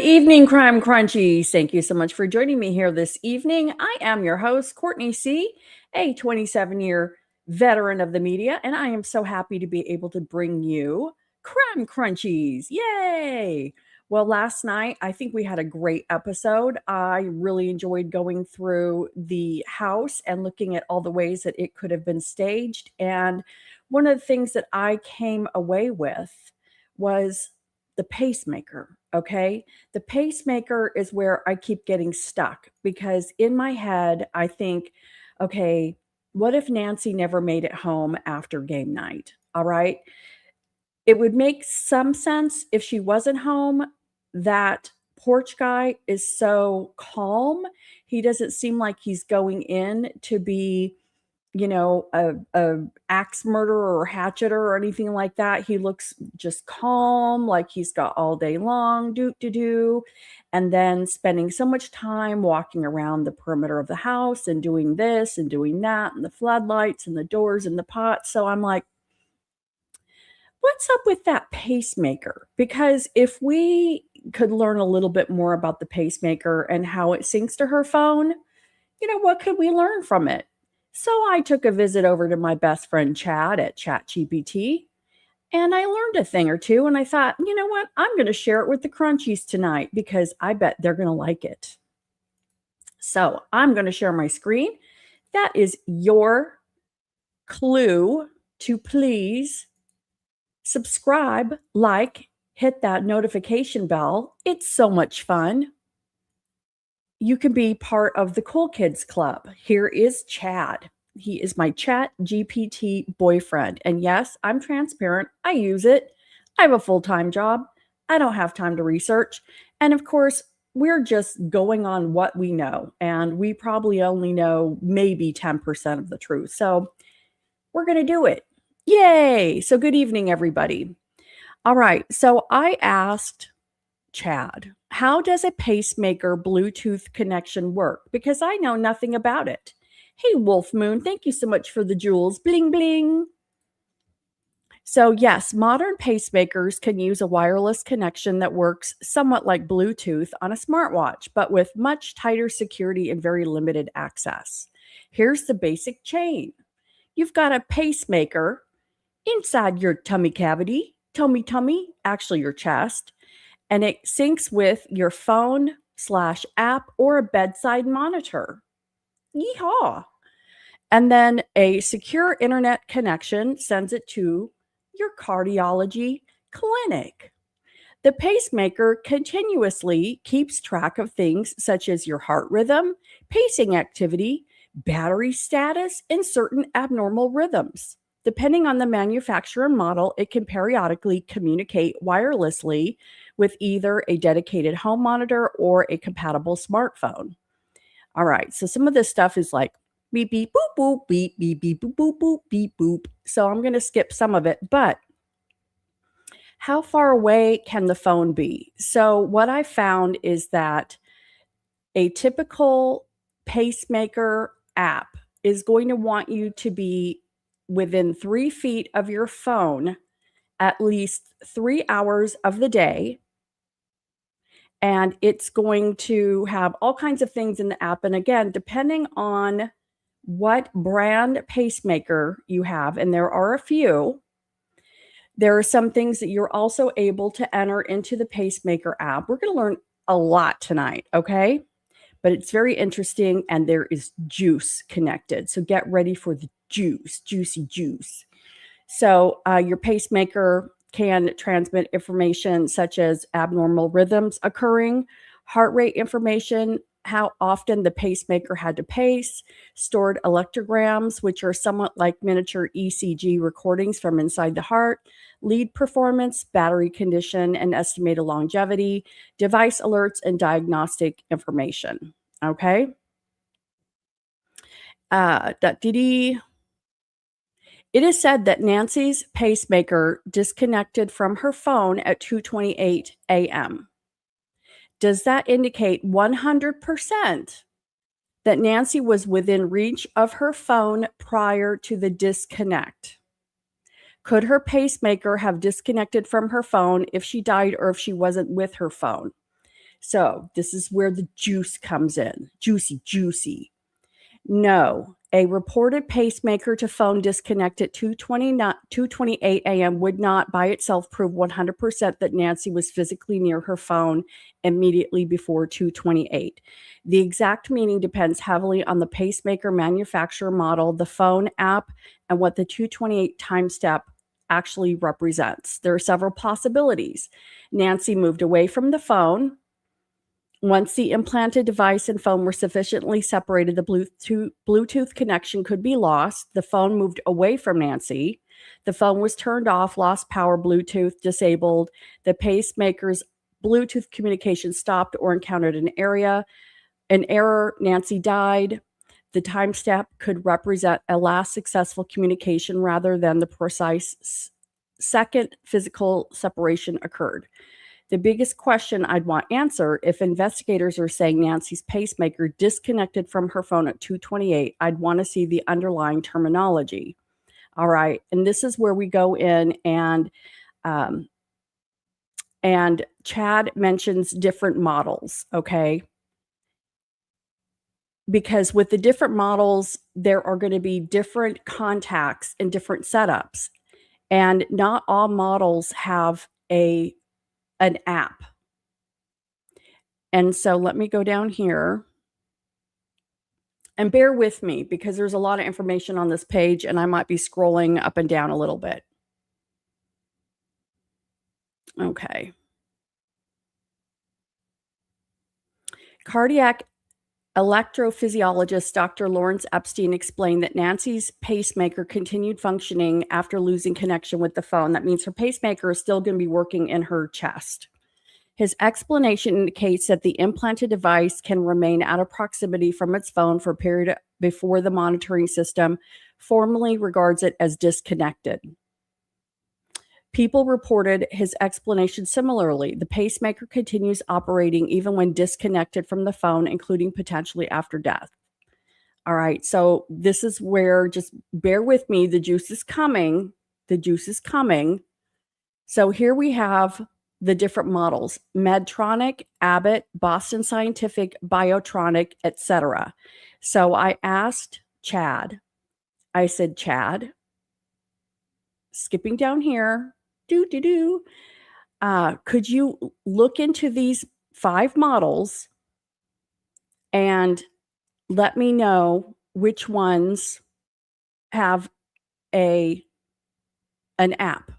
evening, Crime Crunchies. Thank you so much for joining me here this evening. I am your host, Courtney C., a 27-year veteran of the media, and I am so happy to be able to bring you Crime Crunchies. Yay! Well, last night, I think we had a great episode. I really enjoyed going through the house and looking at all the ways that it could have been staged. And one of the things that I came away with was the pacemaker. Okay. The pacemaker is where I keep getting stuck because in my head, I think, okay, what if Nancy never made it home after game night? All right. It would make some sense if she wasn't home. That Porch Guy is so calm. He doesn't seem like he's going in to be, a axe murderer or hatcheter or anything like that. He looks just calm, like he's got all day long, do, and then spending so much time walking around the perimeter of the house and doing this and doing that, and the floodlights and the doors and the pots. So I'm like, what's up with that pacemaker? Because if we could learn a little bit more about the pacemaker and how it syncs to her phone, what could we learn from it? So I took a visit over to my best friend Chad at ChatGPT, and I learned a thing or two. And I thought, you know what? I'm going to share it with the Crunchies tonight because I bet they're going to like it. So I'm going to share my screen. That is your clue to please subscribe, like, hit that notification bell. It's so much fun. You can be part of the Cool Kids Club. Here is Chad. He is my Chat GPT boyfriend. And yes, I'm transparent. I use it. I have a full-time job. I don't have time to research. And of course, we're just going on what we know. And we probably only know maybe 10% of the truth. So we're going to do it. Yay! So good evening, everybody. All right. So I asked Chad, how does a pacemaker Bluetooth connection work? Because I know nothing about it. Hey, Wolf Moon, thank you so much for the jewels. Bling, bling. So yes, modern pacemakers can use a wireless connection that works somewhat like Bluetooth on a smartwatch, but with much tighter security and very limited access. Here's the basic chain. You've got a pacemaker inside your tummy cavity, actually your chest, and it syncs with your phone/app or a bedside monitor. Yeehaw. And then a secure internet connection sends it to your cardiology clinic. The pacemaker continuously keeps track of things such as your heart rhythm, pacing activity, battery status, and certain abnormal rhythms. Depending on the manufacturer and model, it can periodically communicate wirelessly with either a dedicated home monitor or a compatible smartphone. All right, so some of this stuff is like beep, beep, boop, boop, beep, beep, beep, boop, boop, boop, beep, boop. So I'm going to skip some of it, but how far away can the phone be? So what I found is that a typical pacemaker app is going to want you to be within 3 feet of your phone at least 3 hours of the day. And it's going to have all kinds of things in the app. And again, depending on what brand pacemaker you have, and there are a few, there are some things that you're also able to enter into the pacemaker app. We're going to learn a lot tonight, okay? But it's very interesting, and there is juice connected. So get ready for the juice, juicy juice. So your pacemaker can transmit information such as abnormal rhythms occurring, heart rate information, how often the pacemaker had to pace, stored electrograms, which are somewhat like miniature ECG recordings from inside the heart, lead performance, battery condition, and estimated longevity, device alerts, and diagnostic information. Okay. It is said that Nancy's pacemaker disconnected from her phone at 2:28 a.m. Does that indicate 100% that Nancy was within reach of her phone prior to the disconnect? Could her pacemaker have disconnected from her phone if she died or if she wasn't with her phone? So this is where the juice comes in. Juicy, juicy. No, a reported pacemaker to phone disconnect at 2:28 a.m. would not by itself prove 100% that Nancy was physically near her phone immediately before 2:28. The exact meaning depends heavily on the pacemaker manufacturer model, the phone app, and what the 2:28 time step actually represents. There are several possibilities. Nancy moved away from the phone. Once the implanted device and phone were sufficiently separated, the Bluetooth connection could be lost. The phone moved away from Nancy. The phone was turned off, lost power, Bluetooth disabled. The pacemaker's Bluetooth communication stopped or encountered an error. Nancy died. The time step could represent a last successful communication rather than the precise second physical separation occurred. The biggest question I'd want answered, if investigators are saying Nancy's pacemaker disconnected from her phone at 2:28, I'd want to see the underlying terminology. All right. And this is where we go in and Chad mentions different models. Okay. Because with the different models, there are going to be different contacts and different setups. And not all models have an app. And so let me go down here and bear with me because there's a lot of information on this page and I might be scrolling up and down a little bit. Okay. Cardiac electrophysiologist Dr. Lawrence Epstein explained that Nancy's pacemaker continued functioning after losing connection with the phone. That means her pacemaker is still going to be working in her chest. His explanation indicates that the implanted device can remain out of proximity from its phone for a period before the monitoring system formally regards it as disconnected. People reported his explanation similarly. The pacemaker continues operating even when disconnected from the phone, including potentially after death. All right, so this is where, just bear with me, the juice is coming. The juice is coming. So here we have the different models: Medtronic, Abbott, Boston Scientific, Biotronic, etc. So I asked Chad, I said, Chad, skipping down here, could you look into these 5 models and let me know which ones have an app?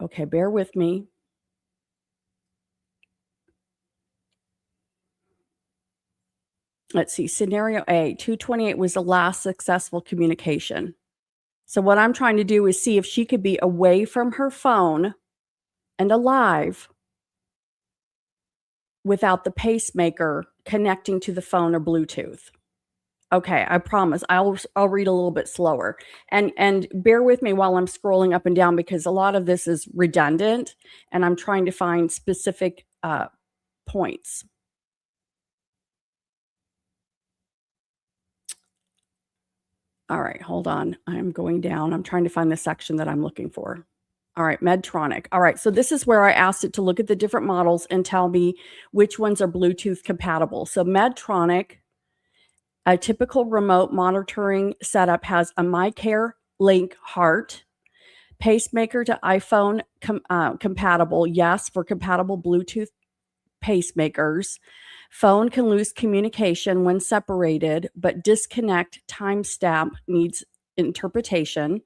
Okay, bear with me. Let's see, scenario A, 2:28 was the last successful communication. So what I'm trying to do is see if she could be away from her phone and alive without the pacemaker connecting to the phone or Bluetooth. Okay, I promise I'll read a little bit slower. And bear with me while I'm scrolling up and down because a lot of this is redundant and I'm trying to find specific points. All right, hold on. I'm going down. I'm trying to find the section that I'm looking for. All right, Medtronic. All right, so this is where I asked it to look at the different models and tell me which ones are Bluetooth compatible. So Medtronic, a typical remote monitoring setup, has a MyCare Link heart. Pacemaker to iPhone compatible. Yes, for compatible Bluetooth pacemakers. Phone can lose communication when separated, but disconnect timestamp needs interpretation.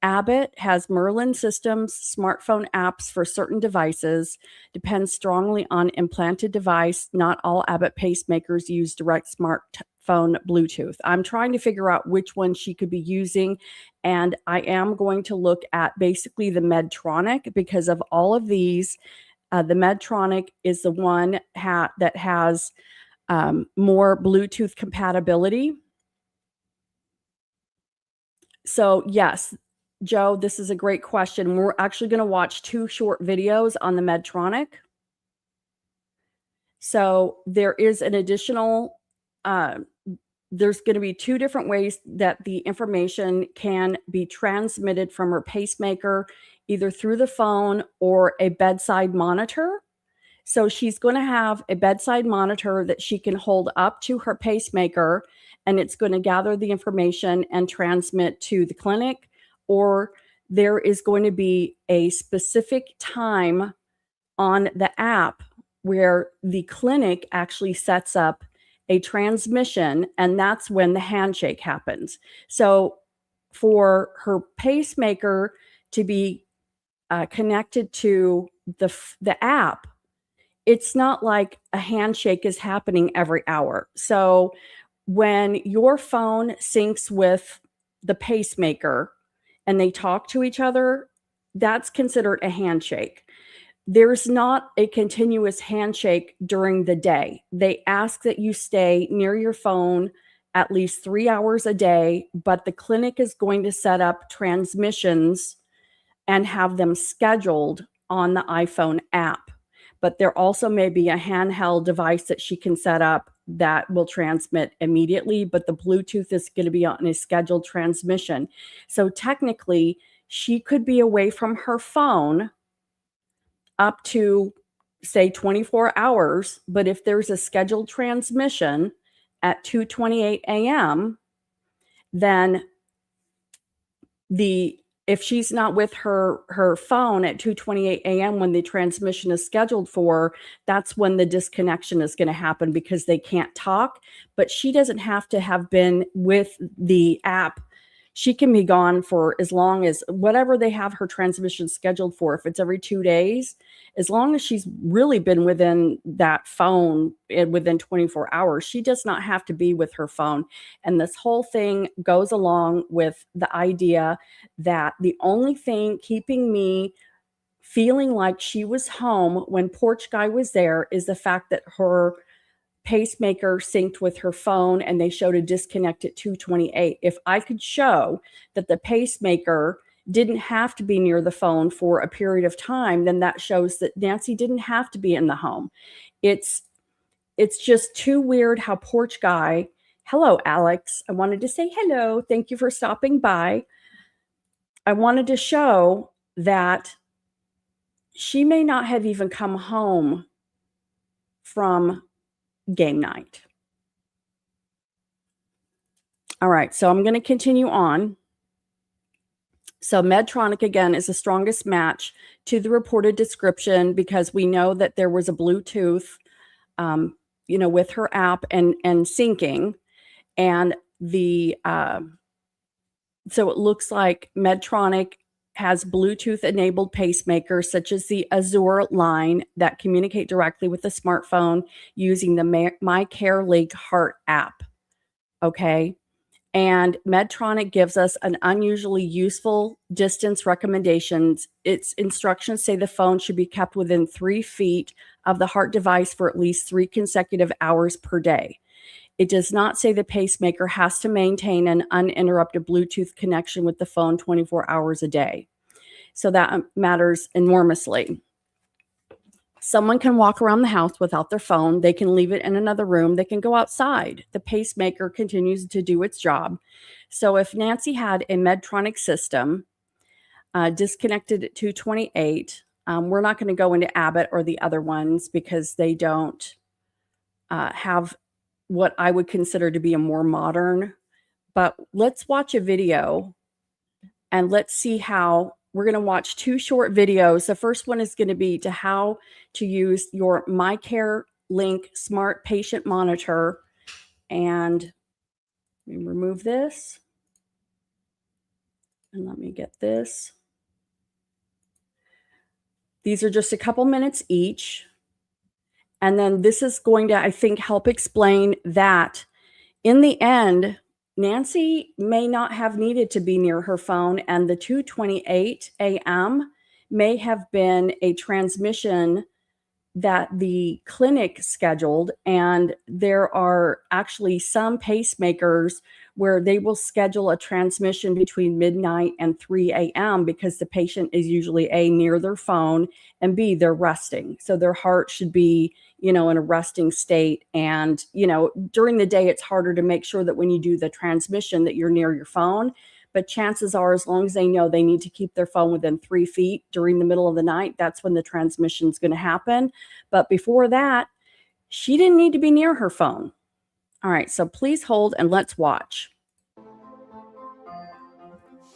Abbott has Merlin systems, smartphone apps for certain devices, depends strongly on implanted device. Not all Abbott pacemakers use direct smartphone Bluetooth. I'm trying to figure out which one she could be using, and I am going to look at basically the Medtronic because of all of these. The Medtronic is the one that has more Bluetooth compatibility. So yes, Joe, this is a great question. We're actually going to watch 2 short videos on the Medtronic. So there is an additional, there's going to be 2 different ways that the information can be transmitted from her pacemaker, either through the phone or a bedside monitor. So she's going to have a bedside monitor that she can hold up to her pacemaker, and it's going to gather the information and transmit to the clinic, or there is going to be a specific time on the app where the clinic actually sets up a transmission, and that's when the handshake happens. So for her pacemaker to be connected to the app, it's not like a handshake is happening every hour. So when your phone syncs with the pacemaker and they talk to each other, that's considered a handshake. There's not a continuous handshake during the day. They ask that you stay near your phone at least 3 hours a day, but the clinic is going to set up transmissions and have them scheduled on the iPhone app. But there also may be a handheld device that she can set up that will transmit immediately, but the Bluetooth is going to be on a scheduled transmission. So technically, she could be away from her phone up to, say, 24 hours, but if there's a scheduled transmission at 2:28 a.m., then if she's not with her phone at 2:28 a.m. when the transmission is scheduled for, that's when the disconnection is going to happen because they can't talk. But she doesn't have to have been with the app. She can be gone for as long as whatever they have her transmission scheduled for. If it's every 2 days, as long as she's really been within that phone within 24 hours, she does not have to be with her phone. And this whole thing goes along with the idea that the only thing keeping me feeling like she was home when Porch Guy was there is the fact that her pacemaker synced with her phone and they showed a disconnect at 2:28. If I could show that the pacemaker didn't have to be near the phone for a period of time, then that shows that Nancy didn't have to be in the home. It's just too weird how Porch Guy, hello, Alex. I wanted to say hello. Thank you for stopping by. I wanted to show that she may not have even come home from game night. All right, so I'm going to continue on. So Medtronic, again, is the strongest match to the reported description because we know that there was a Bluetooth, with her app and syncing. And so it looks like Medtronic has Bluetooth-enabled pacemakers such as the Azure line that communicate directly with the smartphone using the MyCareLink Heart app. Okay. And Medtronic gives us an unusually useful distance recommendations. Its instructions say the phone should be kept within 3 feet of the heart device for at least 3 consecutive hours per day. It does not say the pacemaker has to maintain an uninterrupted Bluetooth connection with the phone 24 hours a day. So that matters enormously. Someone can walk around the house without their phone. They can leave it in another room. They can go outside. The pacemaker continues to do its job. So if Nancy had a Medtronic system disconnected at 2:28, we're not going to go into Abbott or the other ones because they don't have what I would consider to be a more modern. But let's watch a video and let's see how. We're going to watch 2 short videos. The first one is going to be to how to use your MyCareLink Smart Patient Monitor. And let me remove this. And let me get this. These are just a couple minutes each. And then this is going to, I think, help explain that in the end, Nancy may not have needed to be near her phone, and the 2:28 a.m. may have been a transmission that the clinic scheduled. And there are actually some pacemakers where they will schedule a transmission between midnight and 3 a.m. because the patient is usually A, near their phone, and B, they're resting. So their heart should be, in a resting state. And, during the day, it's harder to make sure that when you do the transmission that you're near your phone. but chances are, as long as they know they need to keep their phone within 3 feet during the middle of the night, that's when the transmission is going to happen. But before that, she didn't need to be near her phone. All right, so please hold and let's watch.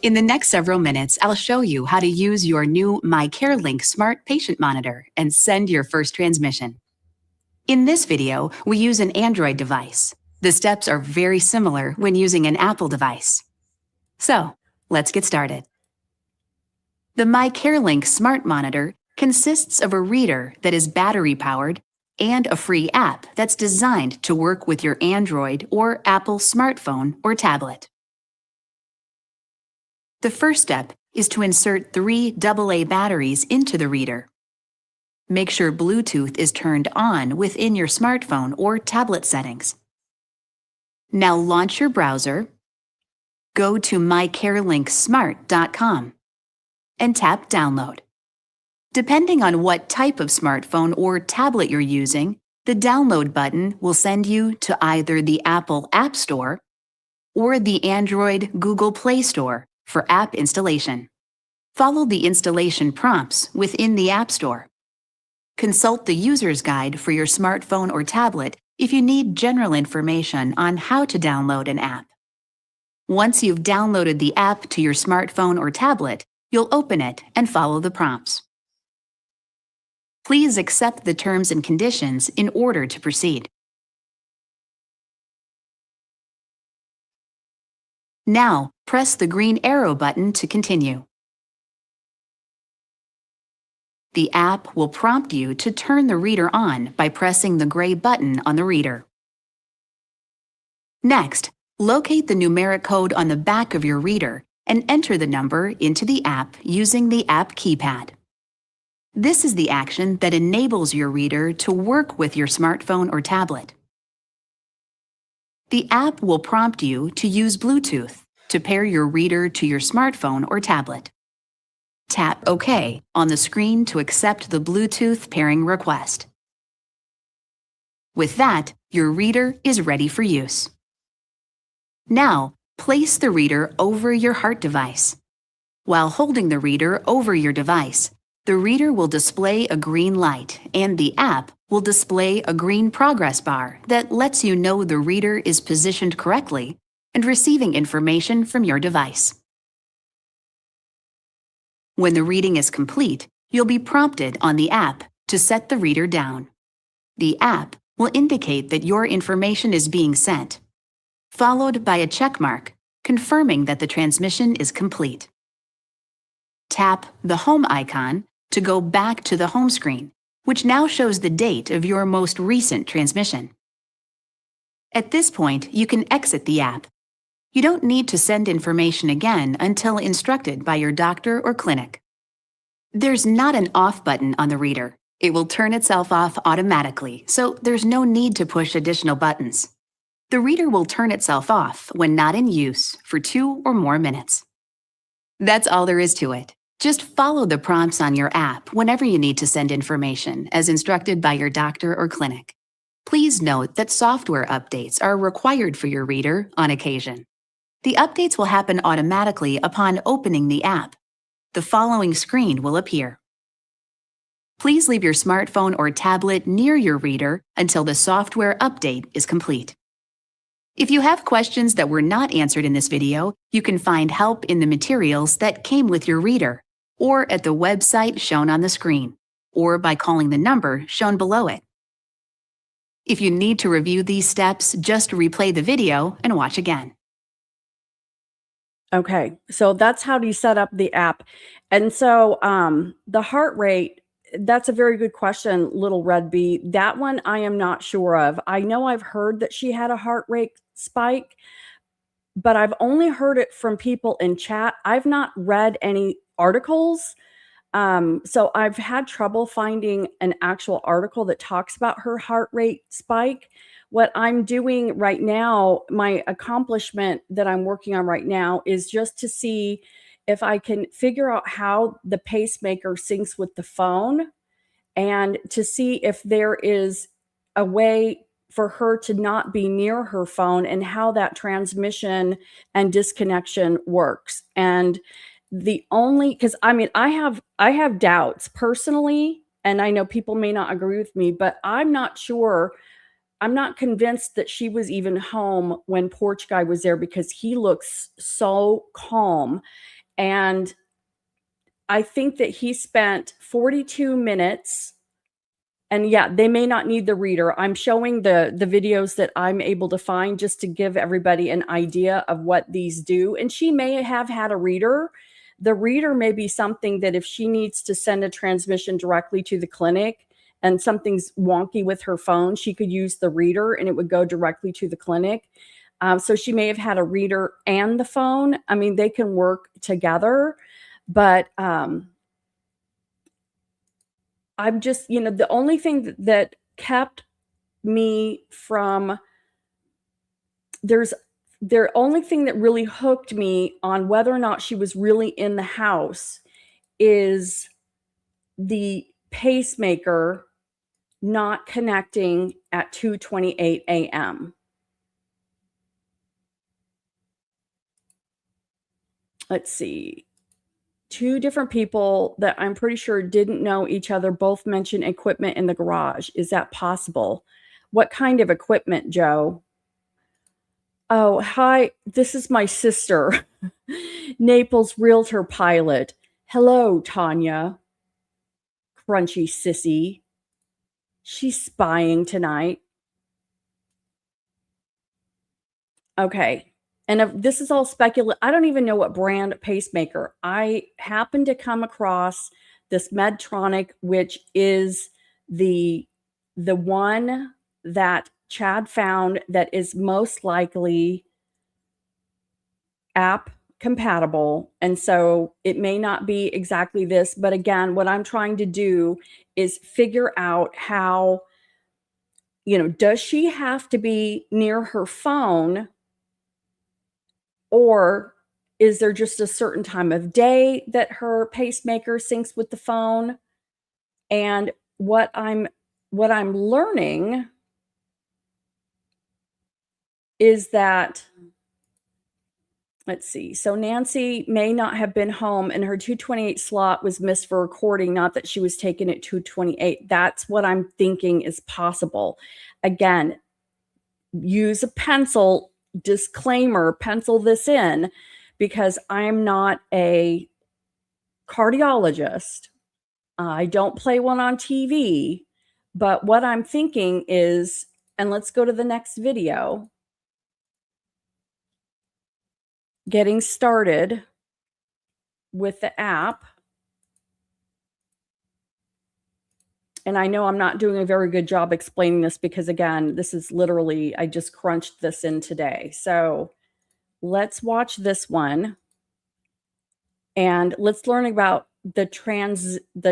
In the next several minutes, I'll show you how to use your new MyCareLink Smart Patient Monitor and send your first transmission. In this video, we use an Android device. The steps are very similar when using an Apple device. So, let's get started. The MyCareLink Smart Monitor consists of a reader that is battery-powered and a free app that's designed to work with your Android or Apple smartphone or tablet. The first step is to insert 3 AA batteries into the reader. Make sure Bluetooth is turned on within your smartphone or tablet settings. Now launch your browser, go to mycarelinksmart.com, and tap Download. Depending on what type of smartphone or tablet you're using, the Download button will send you to either the Apple App Store or the Android Google Play Store for app installation. Follow the installation prompts within the App Store. Consult the user's guide for your smartphone or tablet if you need general information on how to download an app. Once you've downloaded the app to your smartphone or tablet, you'll open it and follow the prompts. Please accept the terms and conditions in order to proceed. Now, press the green arrow button to continue. The app will prompt you to turn the reader on by pressing the gray button on the reader. Next, locate the numeric code on the back of your reader and enter the number into the app using the app keypad. This is the action that enables your reader to work with your smartphone or tablet. The app will prompt you to use Bluetooth to pair your reader to your smartphone or tablet. Tap OK on the screen to accept the Bluetooth pairing request. With that, your reader is ready for use. Now, place the reader over your heart device. While holding the reader over your device, the reader will display a green light and the app will display a green progress bar that lets you know the reader is positioned correctly and receiving information from your device. When the reading is complete, you'll be prompted on the app to set the reader down. The app will indicate that your information is being sent, followed by a check mark confirming that the transmission is complete. Tap the home icon to go back to the home screen, which now shows the date of your most recent transmission. At this point, you can exit the app. You don't need to send information again until instructed by your doctor or clinic. There's not an off button on the reader. It will turn itself off automatically, so there's no need to push additional buttons. The reader will turn itself off when not in use for 2 or more minutes. That's all there is to it. Just follow the prompts on your app whenever you need to send information, as instructed by your doctor or clinic. Please note that software updates are required for your reader on occasion. The updates will happen automatically upon opening the app. The following screen will appear. Please leave your smartphone or tablet near your reader until the software update is complete. If you have questions that were not answered in this video, you can find help in the materials that came with your reader, or at the website shown on the screen, or by calling the number shown below it. If you need to review these steps, just replay the video and watch again. Okay, so that's how you set up the app. And so the heart rate, that's a very good question, Little Red Bee. That one I am not sure of. I know I've heard that she had a heart rate spike, but I've only heard it from people in chat. I've not read any articles. So I've had trouble finding an actual article that talks about her heart rate spike. What I'm doing right now, my accomplishment that I'm working on right now is just to see if I can figure out how the pacemaker syncs with the phone and to see if there is a way for her to not be near her phone and how that transmission and disconnection works. And because I mean, I have doubts personally, and I know people may not agree with me, but I'm not sure. I'm not convinced that she was even home when Porch Guy was there, because he looks so calm. And I think that he spent 42 minutes. And yeah, they may not need the reader. I'm showing the videos that I'm able to find just to give everybody an idea of what these do. And she may have had a reader. The reader may be something that if she needs to send a transmission directly to the clinic and something's wonky with her phone, she could use the reader and it would go directly to the clinic. So she may have had a reader and the phone. I mean, they can work together, but I'm just, the only thing that kept me from the only thing that really hooked me on whether or not she was really in the house is the pacemaker not connecting at 2:28 a.m. Let's see. Two different people that I'm pretty sure didn't know each other both mentioned equipment in the garage. Is that possible? What kind of equipment, Joe? Oh, hi. This is my sister, Naples Realtor Pilot. Hello, Tanya. Crunchy sissy. She's spying tonight. Okay. And if this is all speculative, I don't even know what brand pacemaker. I happened to come across this Medtronic, which is the one that Chad found that is most likely app compatible. And so it may not be exactly this, but again, what I'm trying to do is figure out how, does she have to be near her phone? Or is there just a certain time of day that her pacemaker syncs with the phone? And what I'm learning is that, let's see. So Nancy may not have been home and her 2:28 slot was missed for recording, not that she was taken at 2:28. That's what I'm thinking is possible. Again, use a pencil. Disclaimer, pencil this in, because I'm not a cardiologist. I don't play one on TV, but what I'm thinking is, and let's go to the next video, getting started with the app. And I know I'm not doing a very good job explaining this because, again, this is literally, I just crunched this in today. So let's watch this one and let's learn about the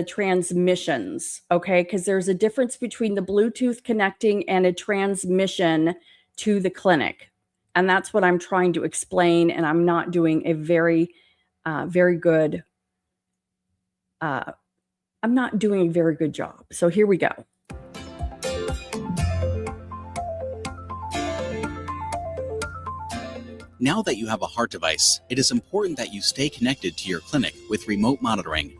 transmissions, okay? Because there's a difference between the Bluetooth connecting and a transmission to the clinic. And that's what I'm trying to explain. And I'm not doing a very good I'm not doing a very good job. So here we go. Now that you have a heart device, it is important that you stay connected to your clinic with remote monitoring.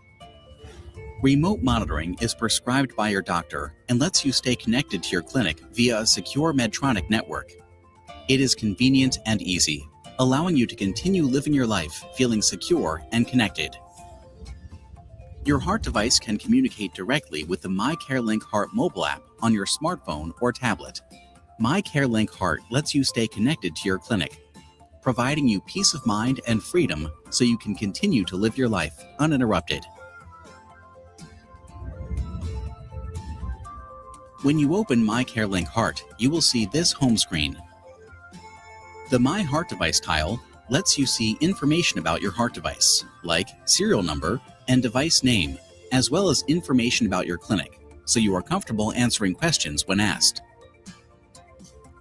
Remote monitoring is prescribed by your doctor and lets you stay connected to your clinic via a secure Medtronic network. It is convenient and easy, allowing you to continue living your life feeling secure and connected. Your heart device can communicate directly with the MyCareLink Heart mobile app on your smartphone or tablet. MyCareLink Heart lets you stay connected to your clinic, providing you peace of mind and freedom so you can continue to live your life uninterrupted. When you open MyCareLink Heart, you will see this home screen. The My Heart Device tile lets you see information about your heart device, like serial number and device name, as well as information about your clinic, so you are comfortable answering questions when asked.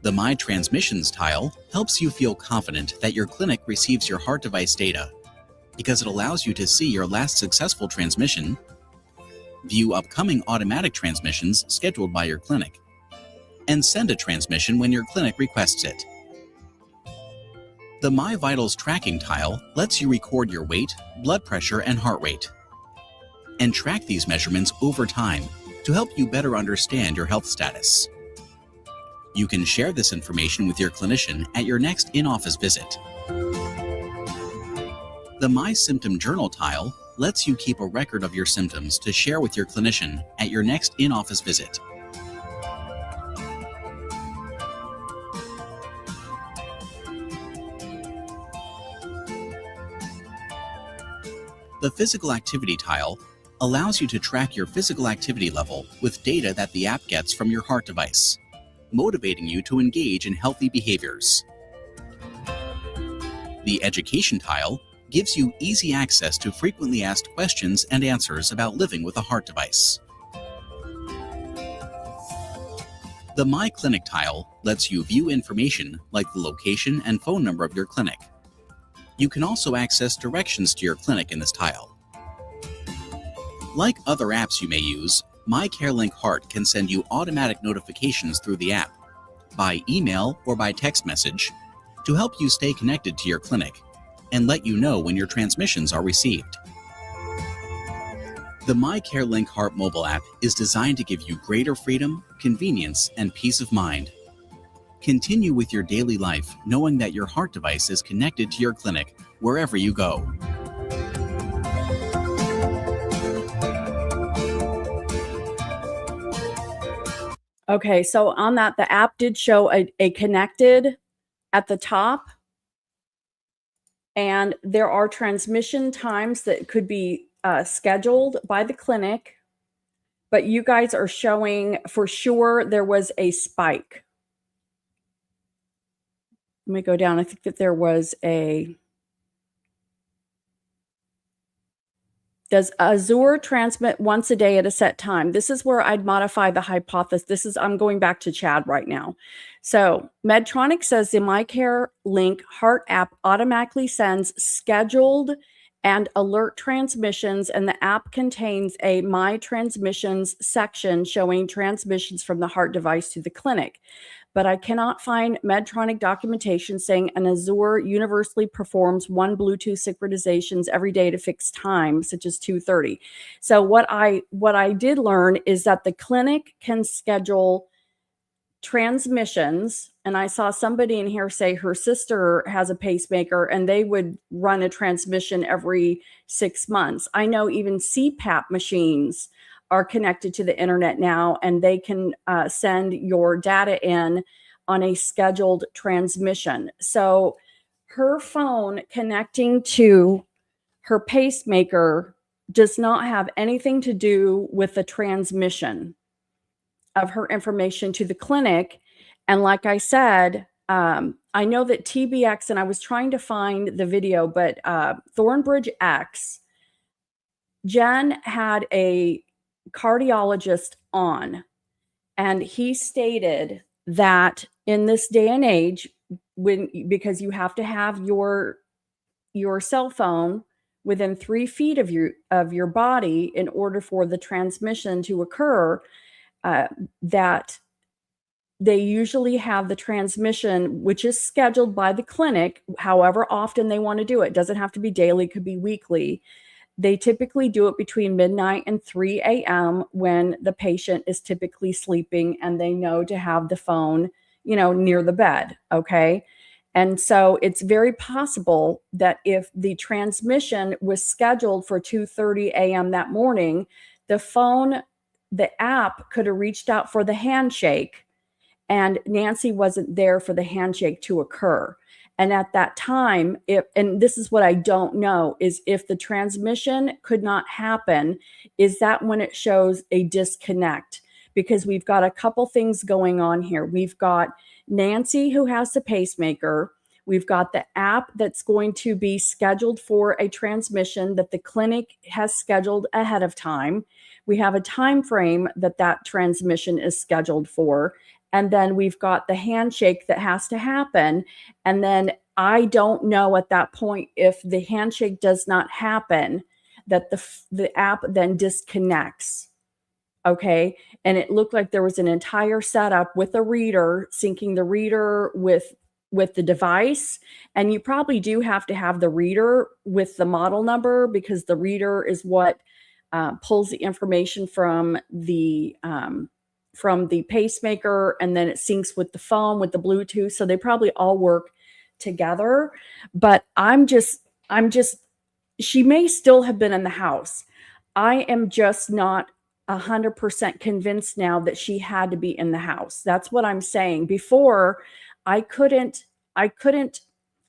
The My Transmissions tile helps you feel confident that your clinic receives your heart device data, because it allows you to see your last successful transmission, view upcoming automatic transmissions scheduled by your clinic, and send a transmission when your clinic requests it. The My Vitals tracking tile lets you record your weight, blood pressure, and heart rate, and track these measurements over time to help you better understand your health status. You can share this information with your clinician at your next in-office visit. The My Symptom Journal tile lets you keep a record of your symptoms to share with your clinician at your next in-office visit. The Physical Activity tile allows you to track your physical activity level with data that the app gets from your heart device, motivating you to engage in healthy behaviors. The Education tile gives you easy access to frequently asked questions and answers about living with a heart device. The My Clinic tile lets you view information like the location and phone number of your clinic. You can also access directions to your clinic in this tile. Like other apps you may use, My CareLink Heart can send you automatic notifications through the app, by email or by text message, to help you stay connected to your clinic and let you know when your transmissions are received. The My CareLink Heart mobile app is designed to give you greater freedom, convenience, and peace of mind. Continue with your daily life knowing that your heart device is connected to your clinic wherever you go. Okay, so on that, the app did show a connected at the top, and there are transmission times that could be scheduled by the clinic, but you guys are showing for sure there was a spike. Let me go down. I think that there was a... Does Azure transmit once a day at a set time? This is where I'd modify the hypothesis. I'm going back to Chad right now. So Medtronic says the MyCareLink Heart app automatically sends scheduled and alert transmissions, and the app contains a My Transmissions section showing transmissions from the heart device to the clinic. But I cannot find Medtronic documentation saying an Azure universally performs one Bluetooth synchronizations every day to fixed time, such as 2:30. So what I did learn is that the clinic can schedule transmissions, and I saw somebody in here say her sister has a pacemaker and they would run a transmission every 6 months. I know even CPAP machines are connected to the internet now, and they can send your data in on a scheduled transmission. So her phone connecting to her pacemaker does not have anything to do with the transmission of her information to the clinic. And like I said, I know that TBX, and I was trying to find the video, but Thornbridge X, Jen had a cardiologist on, and he stated that in this day and age, because you have to have your cell phone within 3 feet of your body in order for the transmission to occur, that they usually have the transmission, which is scheduled by the clinic, however often they want to do it. It doesn't have to be daily, it could be weekly. They typically do it between midnight and 3 a.m. when the patient is typically sleeping and they know to have the phone, near the bed, okay? And so it's very possible that if the transmission was scheduled for 2:30 a.m. that morning, the app could have reached out for the handshake, and Nancy wasn't there for the handshake to occur. And at that time, and this is what I don't know, is if the transmission could not happen, is that when it shows a disconnect? Because we've got a couple things going on here. We've got Nancy, who has the pacemaker. We've got the app that's going to be scheduled for a transmission that the clinic has scheduled ahead of time. We have a time frame that transmission is scheduled for. And then we've got the handshake that has to happen. And then I don't know at that point, if the handshake does not happen, that the app then disconnects. Okay. And it looked like there was an entire setup with a reader, syncing the reader with the device. And you probably do have to have the reader with the model number, because the reader is what pulls the information from the pacemaker, and then it syncs with the phone, with the Bluetooth. So they probably all work together. But she may still have been in the house. I am just not 100% convinced now that she had to be in the house. That's what I'm saying. Before, I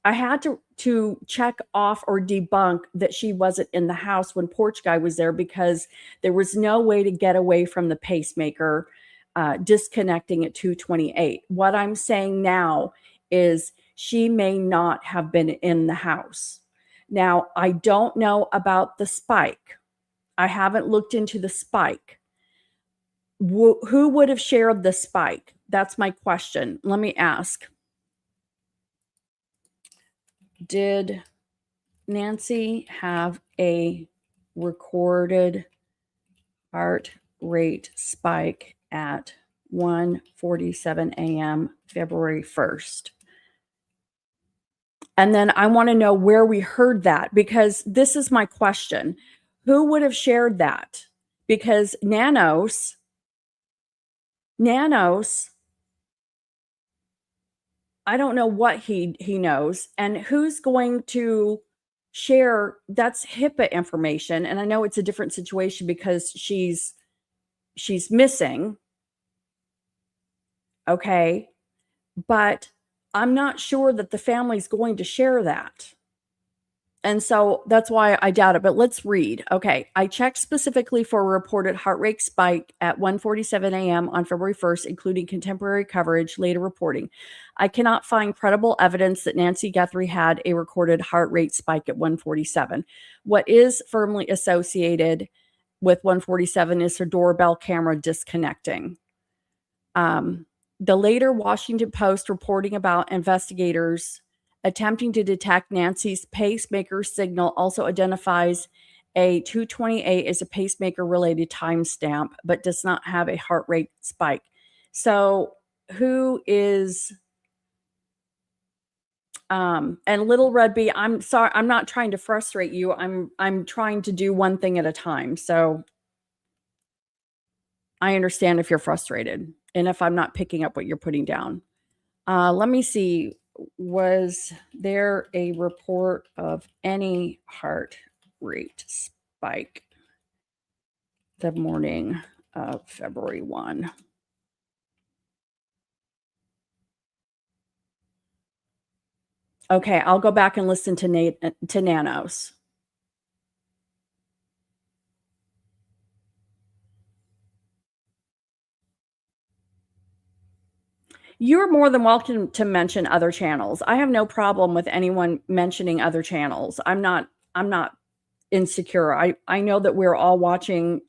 had to check off or debunk that she wasn't in the house when Porch Guy was there, because there was no way to get away from the pacemaker disconnecting at 2:28. What I'm saying now is she may not have been in the house. Now, I don't know about the spike. I haven't looked into the spike. Who would have shared the spike? That's my question. Let me ask. Did Nancy have a recorded heart rate spike at 1:47 a.m. February 1st? And then I want to know where we heard that, because this is my question. Who would have shared that? Because Nanos, I don't know what he knows, and who's going to share. That's HIPAA information. And I know it's a different situation because she's missing. Okay. But I'm not sure that the family's going to share that. And so that's why I doubt it. But let's read. Okay. I checked specifically for a reported heart rate spike at 1:47 a.m. on February 1st, including contemporary coverage, later reporting. I cannot find credible evidence that Nancy Guthrie had a recorded heart rate spike at 1:47. What is firmly associated with 1:47 is her doorbell camera disconnecting. The later Washington Post reporting about investigators attempting to detect Nancy's pacemaker signal also identifies a 2:28 as a pacemaker-related timestamp, but does not have a heart rate spike. So who is... and Little Red Bee, I'm sorry, I'm not trying to frustrate you. I'm trying to do one thing at a time. So I understand if you're frustrated and if I'm not picking up what you're putting down. Let me see. Was there a report of any heart rate spike the morning of February 1? Okay, I'll go back and listen to Nanos. You're more than welcome to mention other channels. I have no problem with anyone mentioning other channels. I'm not insecure. I know that we're all watching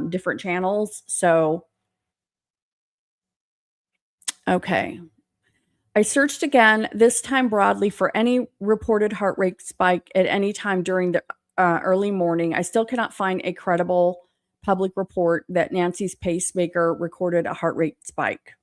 different channels. So, okay. I searched again, this time broadly, for any reported heart rate spike at any time during the early morning. I still cannot find a credible public report that Nancy's pacemaker recorded a heart rate spike.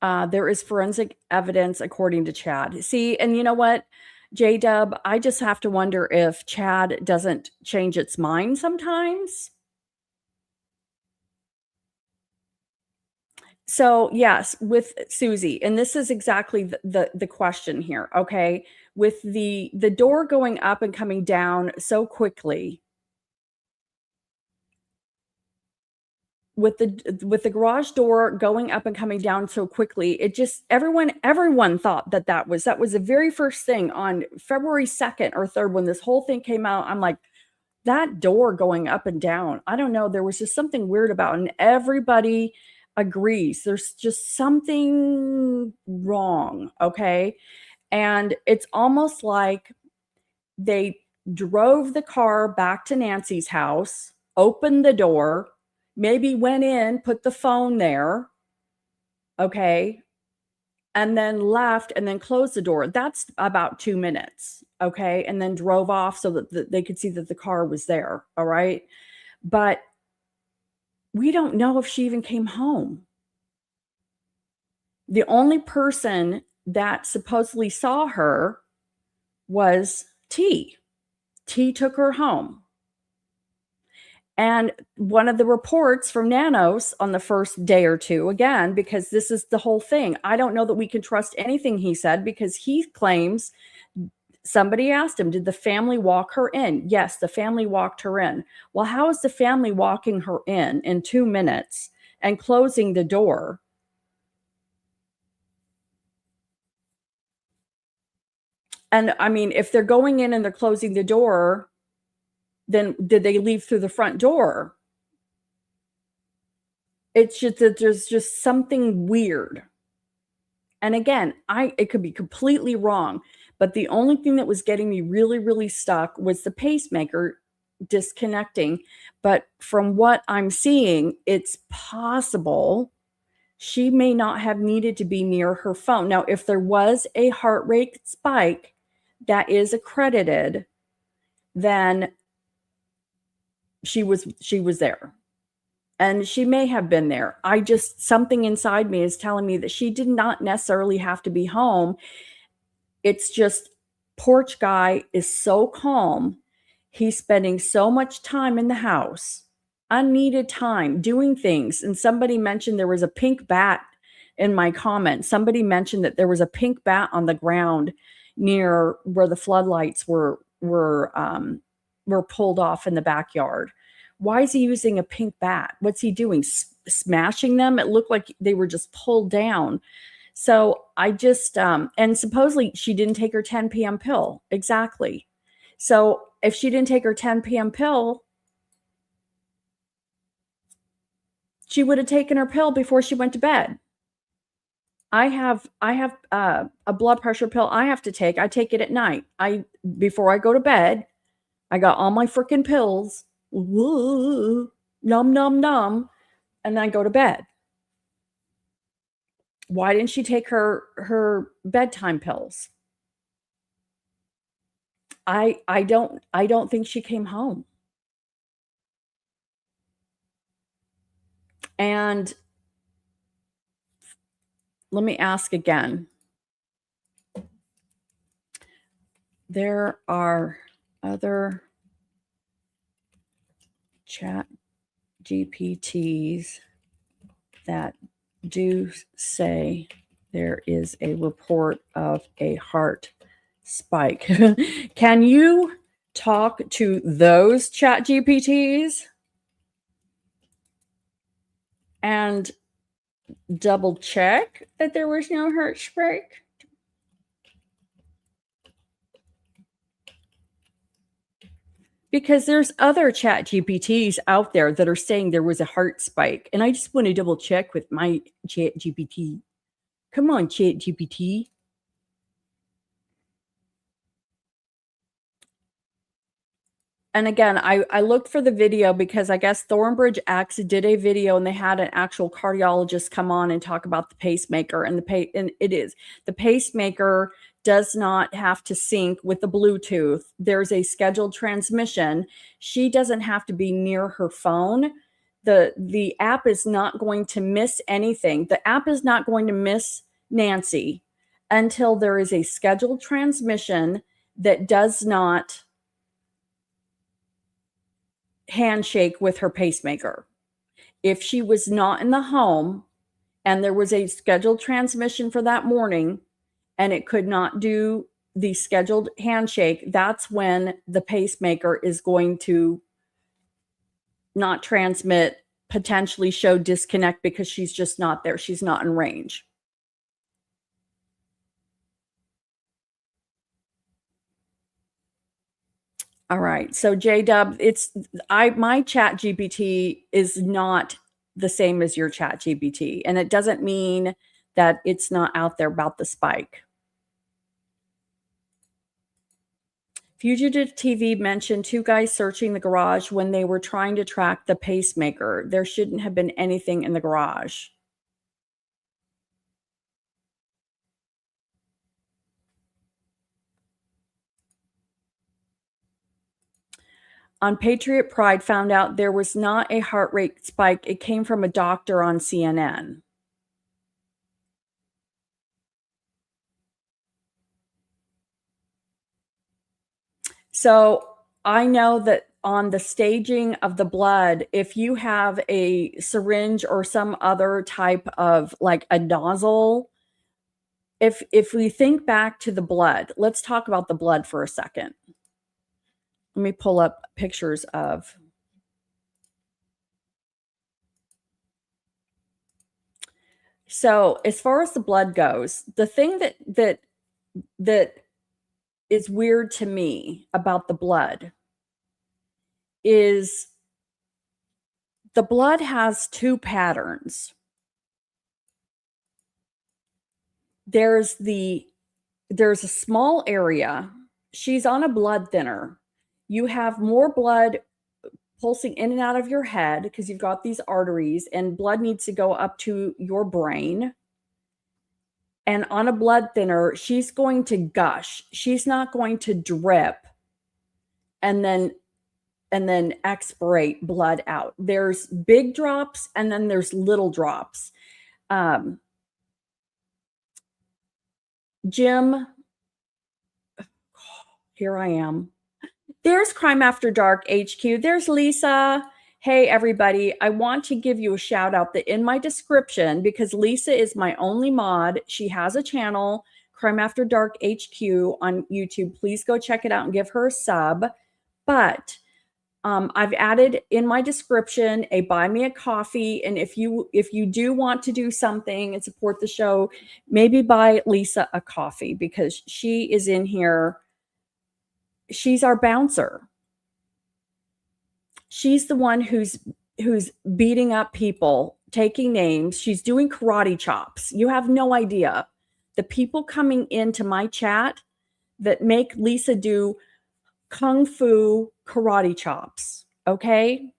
There is forensic evidence, according to Chad. See, and you know what, J-Dub, I just have to wonder if Chad doesn't change its mind sometimes. So yes, with Susie, and this is exactly the question here. Okay, with the door going up and coming down so quickly, with the garage door going up and coming down so quickly, it just everyone thought that was the very first thing on February 2nd or 3rd when this whole thing came out. I'm like, that door going up and down, I don't know, there was just something weird about it, and everybody agrees there's just something wrong. Okay, and it's almost like they drove the car back to Nancy's house, opened the door, maybe went in, put the phone there. Okay. and then left and then closed the door. That's about 2 minutes. Okay. And then drove off so that they could see that the car was there. All right. But we don't know if she even came home. The only person that supposedly saw her was T. T took her home. And one of the reports from Nanos on the first day or two, again, because this is the whole thing. I don't know that we can trust anything he said, because he claims somebody asked him, did the family walk her in? Yes, the family walked her in. Well, how is the family walking her in 2 minutes and closing the door? And I mean, if they're going in and they're closing the door, then did they leave through the front door? It's just that there's just something weird. And again, it could be completely wrong, but the only thing that was getting me really, really stuck was the pacemaker disconnecting. But from what I'm seeing, it's possible she may not have needed to be near her phone. Now, if there was a heart rate spike that is accredited, then she was there. And she may have been there. Something inside me is telling me that she did not necessarily have to be home. It's just Porch Guy is so calm. He's spending so much time in the house, unneeded time, doing things. And somebody mentioned there was a pink bat in my comment. Somebody mentioned that there was a pink bat on the ground near where the floodlights were pulled off in the backyard. Why is he using a pink bat? What's he doing? Smashing them? It looked like they were just pulled down. So I just, and supposedly she didn't take her 10 p.m. pill. Exactly. So if she didn't take her 10 p.m. pill, she would have taken her pill before she went to bed. I have a blood pressure pill I have to take. I take it at night. Before I go to bed, I got all my freaking pills. Woo, num, num, num. And then I go to bed. Why didn't she take her bedtime pills? I don't think she came home. And let me ask again. There are other chat GPTs that do say there is a report of a heart spike. Can you talk to those chat GPTs and double check that there was no heart spike? Because there's other chat GPTs out there that are saying there was a heart spike. And I just want to double check with my chat GPT. Come on, chat GPT. And again, I looked for the video because I guess Thornbridge X did a video and they had an actual cardiologist come on and talk about the pacemaker. And the pacemaker does not have to sync with the Bluetooth. There's a scheduled transmission. She doesn't have to be near her phone. The app is not going to miss anything. The app is not going to miss Nancy until there is a scheduled transmission that does not handshake with her pacemaker. If she was not in the home and there was a scheduled transmission for that morning and it could not do the scheduled handshake, that's when the pacemaker is going to not transmit, potentially show disconnect because she's just not there. She's not in range. All right. So J-Dub, my chat GPT is not the same as your chat GPT. And it doesn't mean that it's not out there about the spike. Fugitive TV mentioned 2 guys searching the garage when they were trying to track the pacemaker. There shouldn't have been anything in the garage. on Patriot Pride found out there was not a heart rate spike. It came from a doctor on CNN. So I know that on the staging of the blood, if you have a syringe or some other type of like a nozzle, if we think back to the blood, let's talk about the blood for a second. Let me pull up pictures of. So as far as the blood goes, the thing that is weird to me about the blood is the blood has two patterns. There's a small area. She's on a blood thinner. You have more blood pulsing in and out of your head because you've got these arteries, and blood needs to go up to your brain. And on a blood thinner, she's going to gush. She's not going to drip and then expirate blood out. There's big drops and then there's little drops. Jim, here I am. There's Crime After Dark HQ. There's Lisa. Hey, everybody. I want to give you a shout out that in my description, because Lisa is my only mod. She has a channel, Crime After Dark HQ on YouTube. Please go check it out and give her a sub. But I've added in my description a buy me a coffee. And if you do want to do something and support the show, maybe buy Lisa a coffee because she is in here. She's our bouncer. She's the one who's beating up people, taking names. She's doing karate chops. You have no idea. The people coming into my chat that make Lisa do kung fu karate chops. Okay?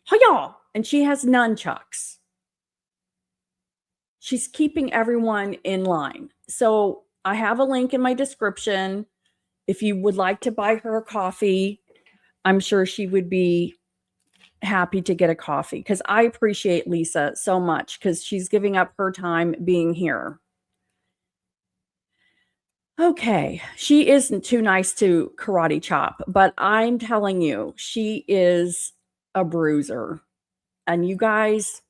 Hi-ya! And she has nunchucks. She's keeping everyone in line. So I have a link in my description. If you would like to buy her a coffee, I'm sure she would be happy to get a coffee because I appreciate Lisa so much because she's giving up her time being here. Okay, she isn't too nice to karate chop, but I'm telling you, she is a bruiser. And you guys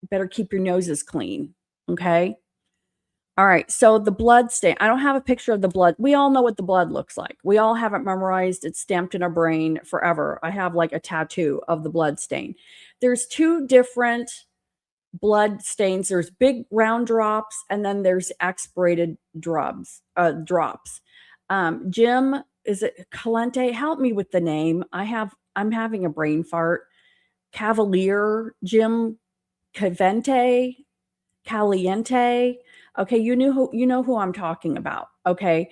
better keep your noses clean, okay? All right, so the blood stain. I don't have a picture of the blood. We all know what the blood looks like. We all have it memorized. It's stamped in our brain forever. I have like a tattoo of the blood stain. There's two different blood stains. There's big round drops, and then there's expirated drops. Jim, is it Calente? Help me with the name. I'm having a brain fart. Cavalier, Jim Cavente, Caliente. Okay, you know who I'm talking about. Okay,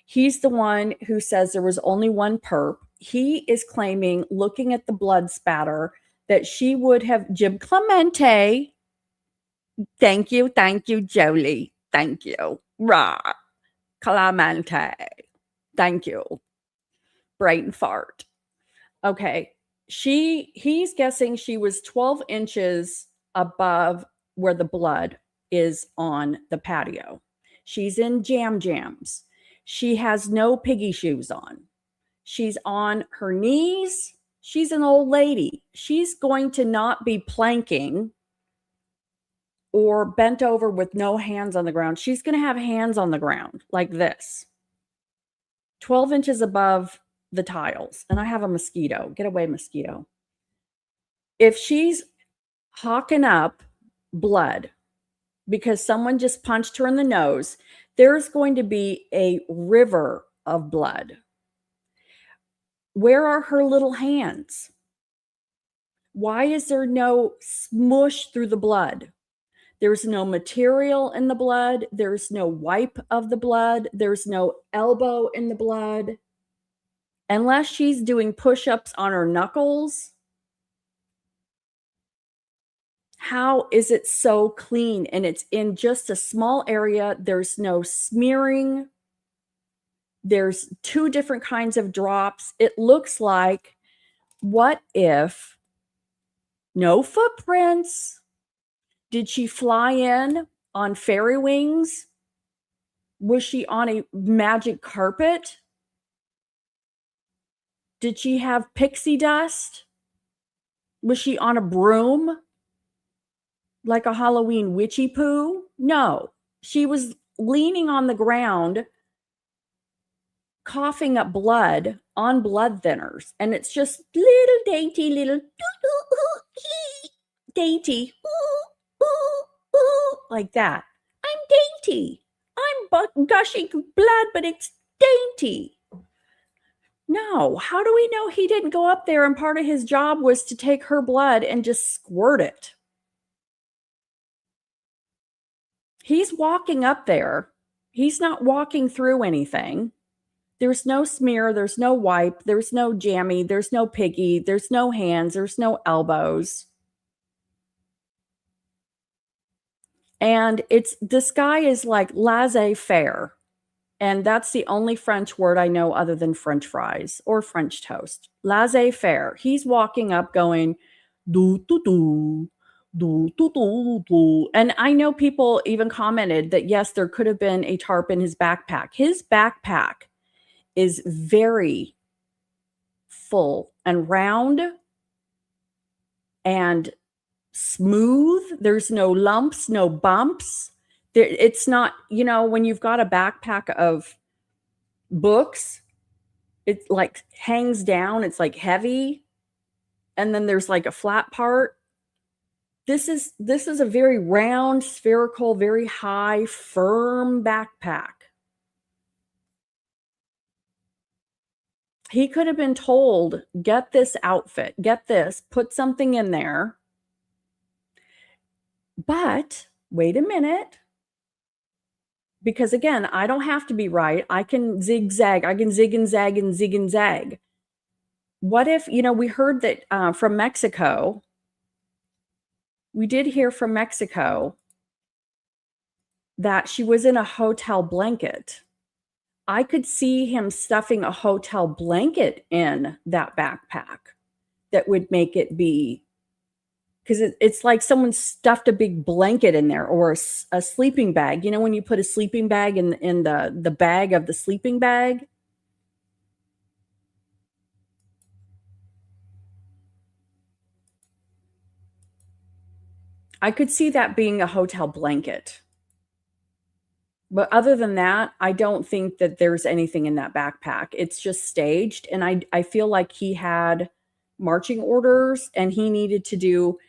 he's the one who says there was only one perp. He is claiming, looking at the blood spatter, that she would have Jim Clemente. Thank you, Jolie. Thank you, Ra Clemente. Thank you. Brain fart. Okay, he's guessing she was 12 inches above where the blood is on the patio. She's in jams. She has no piggy shoes on. She's on her knees. She's an old lady. She's going to not be planking or bent over with no hands on the ground. She's going to have hands on the ground like this. 12 inches above the tiles. And I have a mosquito. Get away, mosquito. If she's hawking up blood because someone just punched her in the nose, there's going to be a river of blood. Where are her little hands? Why is there no smush through the blood? There's no material in the blood. There's no wipe of the blood. There's no elbow in the blood. Unless she's doing push-ups on her knuckles. How is it so clean? And it's in just a small area. There's no smearing. There's two different kinds of drops. It looks like What if no footprints? Did she fly in on fairy wings? Was she on a magic carpet? Did she have pixie dust? Was she on a broom like a Halloween witchy poo? No, she was leaning on the ground, coughing up blood on blood thinners. And it's just little dainty, little dainty, like that. I'm dainty. I'm gushing blood, but it's dainty. No, how do we know he didn't go up there and part of his job was to take her blood and just squirt it? He's walking up there. He's not walking through anything. There's no smear, there's no wipe, there's no jammy, there's no piggy, there's no hands, there's no elbows. And this guy is like laissez-faire. And that's the only French word I know other than French fries or French toast. Laissez-faire. He's walking up going, do, do, do, do, do, do, do. And I know people even commented that, yes, there could have been a tarp in his backpack. His backpack is very full and round and smooth. There's no lumps, no bumps. It's not, when you've got a backpack of books, it like hangs down, it's like heavy, and then there's like a flat part. This is a very round, spherical, very high, firm backpack. He could have been told, get this outfit, get this, put something in there. But wait a minute. Because again, I don't have to be right. I can zigzag. I can zig and zag and zig and zag. What if, we heard that from Mexico, we did hear from Mexico that she was in a hotel blanket. I could see him stuffing a hotel blanket in that backpack that would make it be, because it's like someone stuffed a big blanket in there, or a sleeping bag. When you put a sleeping bag in the bag of the sleeping bag? I could see that being a hotel blanket. But other than that, I don't think that there's anything in that backpack. It's just staged. And I feel like he had marching orders and he needed to do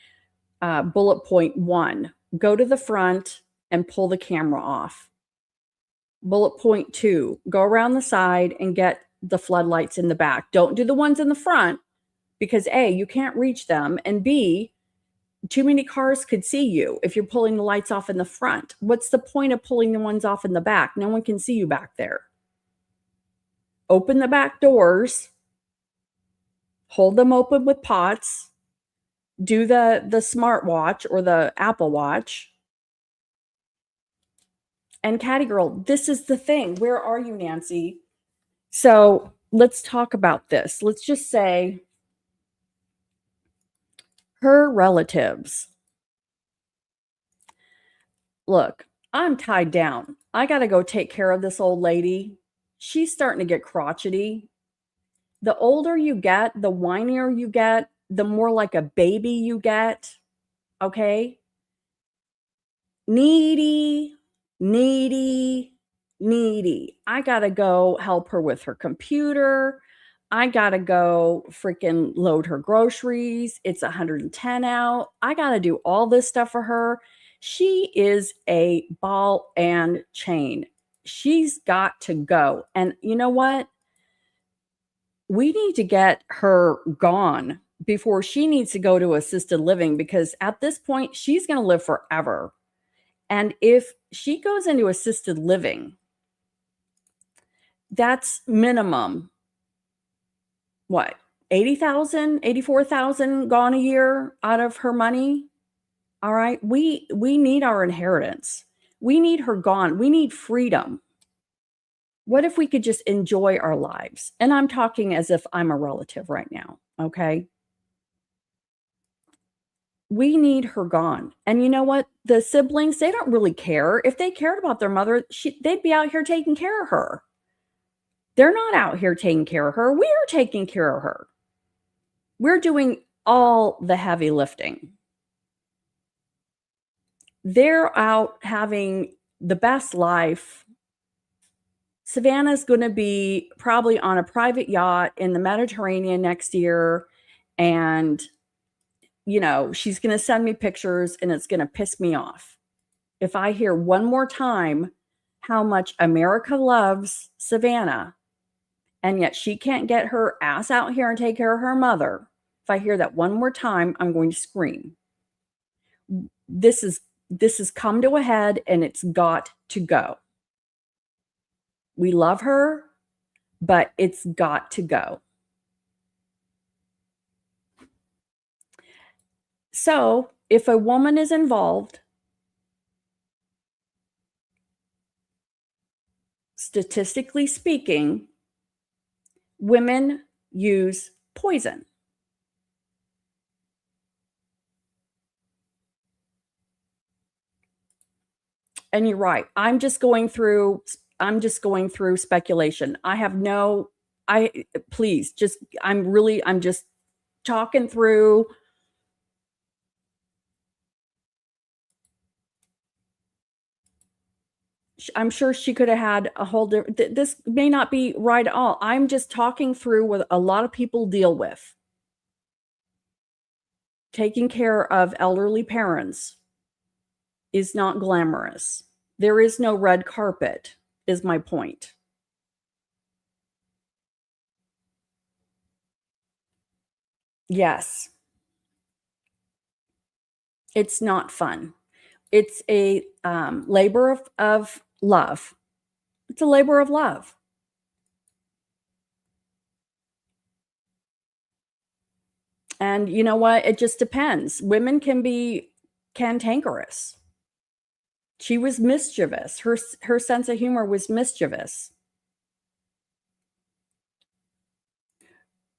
bullet point 1, go to the front and pull the camera off. Bullet point 2, go around the side and get the floodlights in the back. Don't do the ones in the front because A, you can't reach them, and B, too many cars could see you if you're pulling the lights off in the front. What's the point of pulling the ones off in the back? No one can see you back there. Open the back doors, hold them open with pots, do the smartwatch or the Apple Watch. And Catty Girl, this is the thing. Where are you, Nancy? So let's talk about this. Let's just say her relatives. Look, I'm tied down. I got to go take care of this old lady. She's starting to get crotchety. The older you get, the whinier you get, the more like a baby you get. Okay? Needy. I got to go help her with her computer. I got to go freaking load her groceries. It's 110 out. I got to do all this stuff for her. She is a ball and chain. She's got to go. And you know what? We need to get her gone before she needs to go to assisted living, because at this point, she's going to live forever. And if she goes into assisted living, that's minimum, what, 80,000, 84,000 gone a year out of her money? All right. We need our inheritance. We need her gone. We need freedom. What if we could just enjoy our lives? And I'm talking as if I'm a relative right now, okay? We need her gone. And you know what? The siblings, they don't really care. If they cared about their mother, they'd be out here taking care of her. They're not out here taking care of her. We are taking care of her. We're doing all the heavy lifting. They're out having the best life. Savannah's going to be probably on a private yacht in the Mediterranean next year. And, you know, she's going to send me pictures and it's going to piss me off. If I hear one more time how much America loves Savannah, and yet she can't get her ass out here and take care of her mother, if I hear that one more time, I'm going to scream. This has come to a head and it's got to go. We love her, but it's got to go. So if a woman is involved, statistically speaking, women use poison. And you're right. I'm just going through speculation. I'm just talking through. I'm sure she could have had a whole different, this may not be right at all. I'm just talking through what a lot of people deal with. Taking care of elderly parents is not glamorous. There is no red carpet, is my point. Yes. It's not fun. It's a labor of love. It's a labor of love. And you know what? It just depends. Women can be cantankerous. She was mischievous. Her sense of humor was mischievous.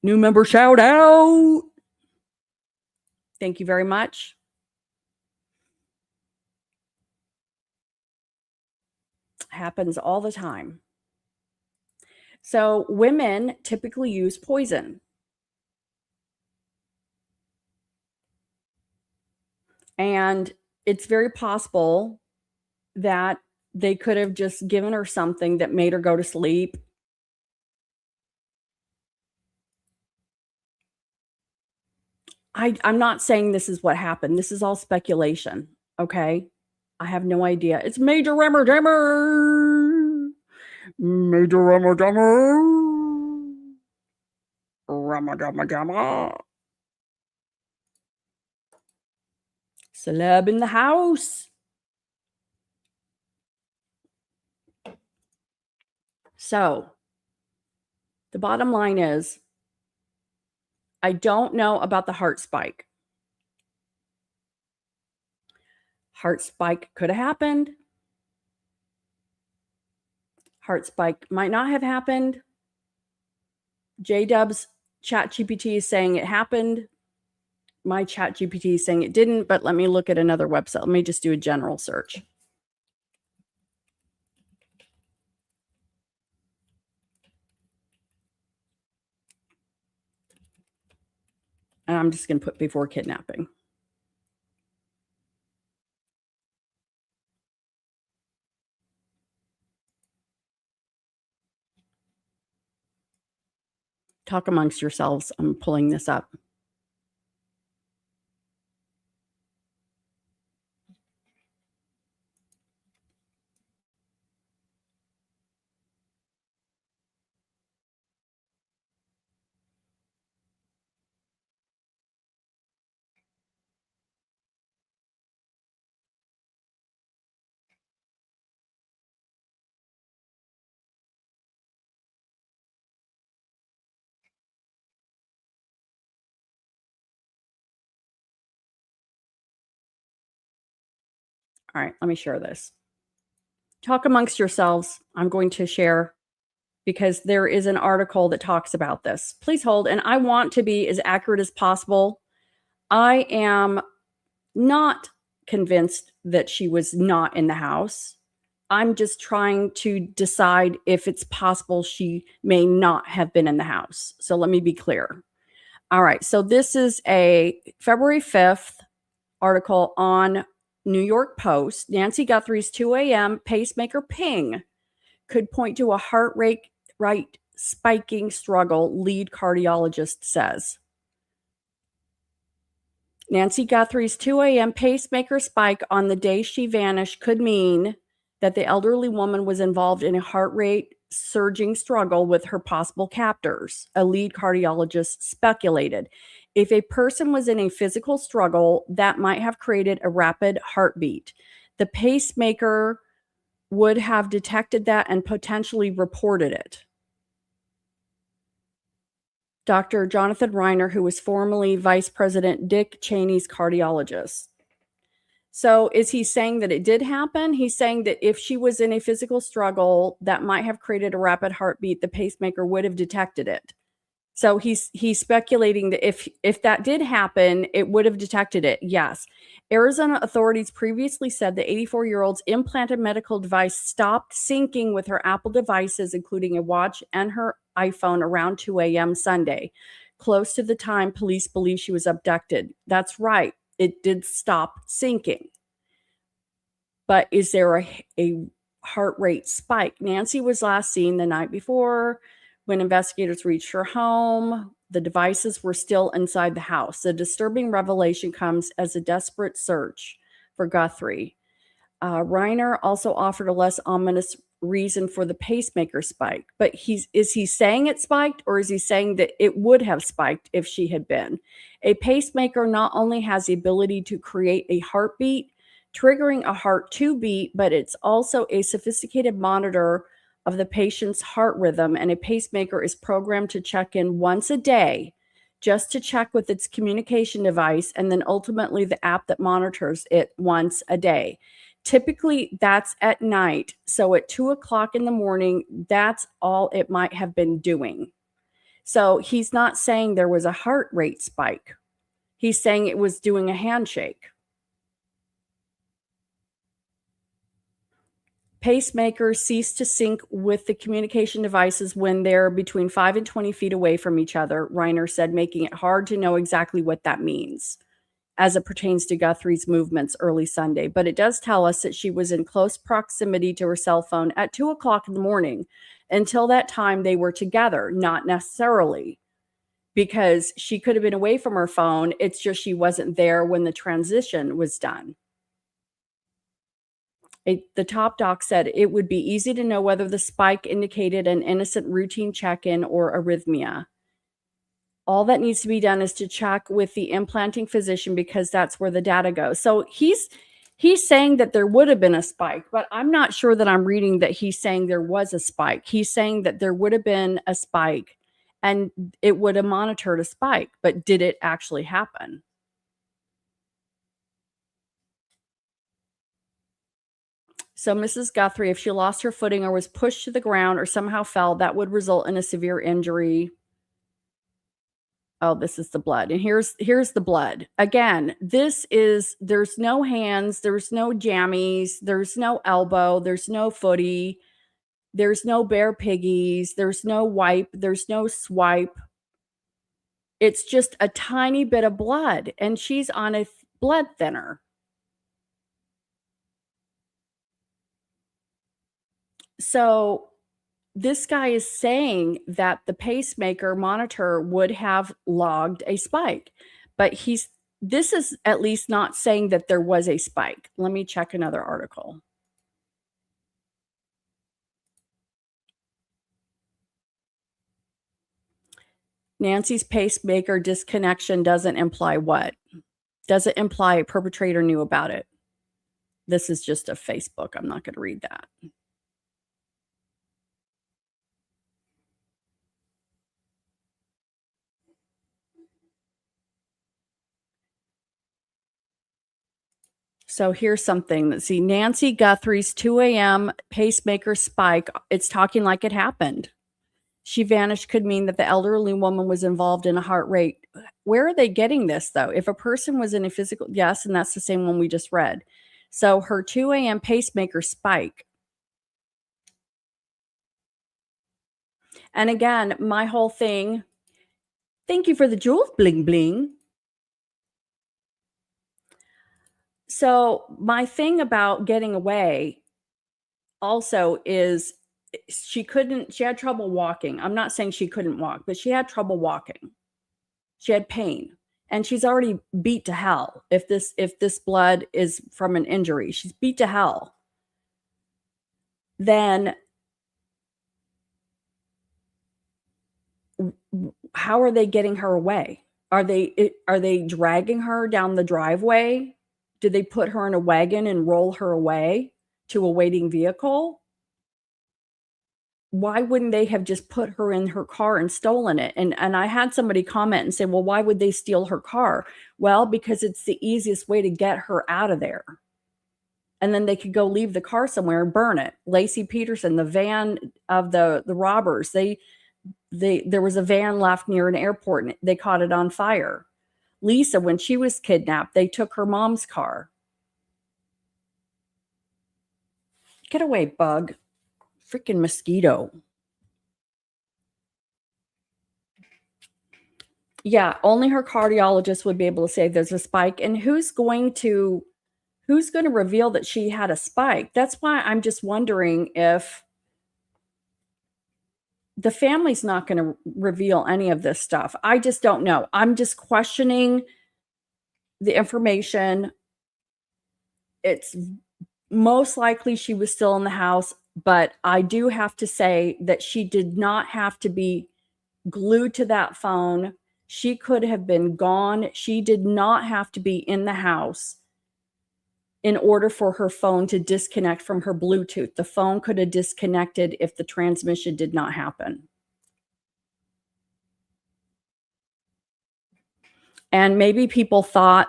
New member shout out. Thank you very much. Happens all the time. So women typically use poison. And it's very possible that they could have just given her something that made her go to sleep. I'm not saying this is what happened. This is all speculation. Okay. I have no idea. It's Major Remmer Demmer. Major Remmer Demmer. Remmer Demmer Demmer. Celeb in the house. So the bottom line is, I don't know about the heart spike. Heart spike could have happened. Heart spike might not have happened. J-Dub's ChatGPT is saying it happened. My ChatGPT is saying it didn't, but let me look at another website. Let me just do a general search. And I'm just going to put before kidnapping. Talk amongst yourselves. I'm pulling this up. All right, let me share this. Talk amongst yourselves. I'm going to share because there is an article that talks about this. Please hold, and I want to be as accurate as possible. I am not convinced that she was not in the house. I'm just trying to decide if it's possible she may not have been in the house. So let me be clear. All right. So this is a February 5th article on New York Post. Nancy Guthrie's 2 a.m. pacemaker ping could point to a heart rate spiking struggle, lead cardiologist says. Nancy Guthrie's 2 a.m. pacemaker spike on the day she vanished could mean that the elderly woman was involved in a heart rate surging struggle with her possible captors, a lead cardiologist speculated. If a person was in a physical struggle, that might have created a rapid heartbeat. The pacemaker would have detected that and potentially reported it. Dr. Jonathan Reiner, who was formerly Vice President Dick Cheney's cardiologist. So is he saying that it did happen? He's saying that if she was in a physical struggle that might have created a rapid heartbeat, the pacemaker would have detected it. So he's speculating that if that did happen, it would have detected it. Yes. Arizona authorities previously said the 84-year-old's implanted medical device stopped syncing with her Apple devices, including a watch and her iPhone, around 2 a.m. Sunday, close to the time police believe she was abducted. That's right. It did stop syncing. But is there a heart rate spike? Nancy was last seen the night before. When investigators reached her home, the devices were still inside the house. The disturbing revelation comes as a desperate search for Guthrie. Reiner also offered a less ominous reason for the pacemaker spike. But is he saying it spiked, or is he saying that it would have spiked if she had been? A pacemaker not only has the ability to create a heartbeat, triggering a heart to beat, but it's also a sophisticated monitor of the patient's heart rhythm, and a pacemaker is programmed to check in once a day, just to check with its communication device, and then ultimately the app that monitors it once a day. Typically, that's at night. So at 2 o'clock in the morning, that's all it might have been doing. So he's not saying there was a heart rate spike. He's saying it was doing a handshake. Pacemakers cease to sync with the communication devices when they're between 5 and 20 feet away from each other, Reiner said, making it hard to know exactly what that means as it pertains to Guthrie's movements early Sunday. But it does tell us that she was in close proximity to her cell phone at 2 o'clock in the morning. Until that time, they were together, not necessarily, because she could have been away from her phone. It's just she wasn't there when the transition was done. The top doc said it would be easy to know whether the spike indicated an innocent routine check-in or arrhythmia. All that needs to be done is to check with the implanting physician, because that's where the data goes. So he's saying that there would have been a spike, but I'm not sure that I'm reading that he's saying there was a spike. He's saying that there would have been a spike and it would have monitored a spike, but did it actually happen? So Mrs. Guthrie, if she lost her footing or was pushed to the ground or somehow fell, that would result in a severe injury. Oh, this is the blood. And here's the blood. Again, there's no hands, there's no jammies, there's no elbow, there's no footy, there's no bare piggies, there's no wipe, there's no swipe. It's just a tiny bit of blood, and she's on a blood thinner. So this guy is saying that the pacemaker monitor would have logged a spike, but this is at least not saying that there was a spike. Let me check another article. Nancy's pacemaker disconnection doesn't imply what? Does it imply a perpetrator knew about it? This is just a Facebook. I'm not going to read that. So here's something. Let's see. Nancy Guthrie's 2 a.m. pacemaker spike. It's talking like it happened. She vanished could mean that the elderly woman was involved in a heart rate. Where are they getting this, though? If a person was in a physical, yes, and that's the same one we just read. So her 2 a.m. pacemaker spike. And again, my whole thing, thank you for the jewels, bling bling. So my thing about getting away also is she had trouble walking. I'm not saying she couldn't walk, but she had trouble walking. She had pain, and she's already beat to hell. If this blood is from an injury, she's beat to hell. Then how are they getting her away? Are they dragging her down the driveway? Did they put her in a wagon and roll her away to a waiting vehicle? Why wouldn't they have just put her in her car and stolen it? And I had somebody comment and say, well, why would they steal her car? Well, because it's the easiest way to get her out of there. And then they could go leave the car somewhere and burn it. Lacey Peterson, the van of the robbers, there was a van left near an airport and they caught it on fire. Lisa, when she was kidnapped, they took her mom's car. Get away, bug. Freaking mosquito. Yeah, only her cardiologist would be able to say there's a spike. And who's going to reveal that she had a spike? That's why I'm just wondering if the family's not going to reveal any of this stuff. I just don't know. I'm just questioning the information. It's most likely she was still in the house, but I do have to say that she did not have to be glued to that phone. She could have been gone. She did not have to be in the house in order for her phone to disconnect from her Bluetooth. The phone could have disconnected if the transmission did not happen. And maybe people thought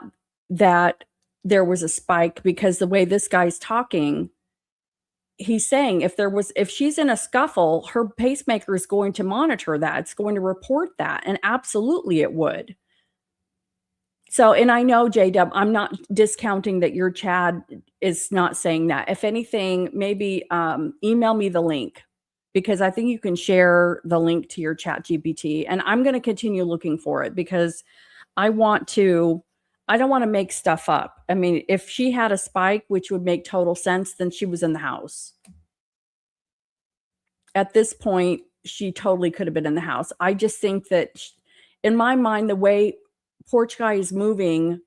that there was a spike because the way this guy's talking, he's saying if she's in a scuffle, her pacemaker is going to monitor that. It's going to report that. And absolutely it would. So, and I know, J-Dub, I'm not discounting that your Chad is not saying that. If anything, maybe email me the link, because I think you can share the link to your Chat GPT. And I'm going to continue looking for it because I don't want to make stuff up. I mean, if she had a spike, which would make total sense, then she was in the house. At this point, she totally could have been in the house. I just think that in my mind, the way Porch Guy is moving,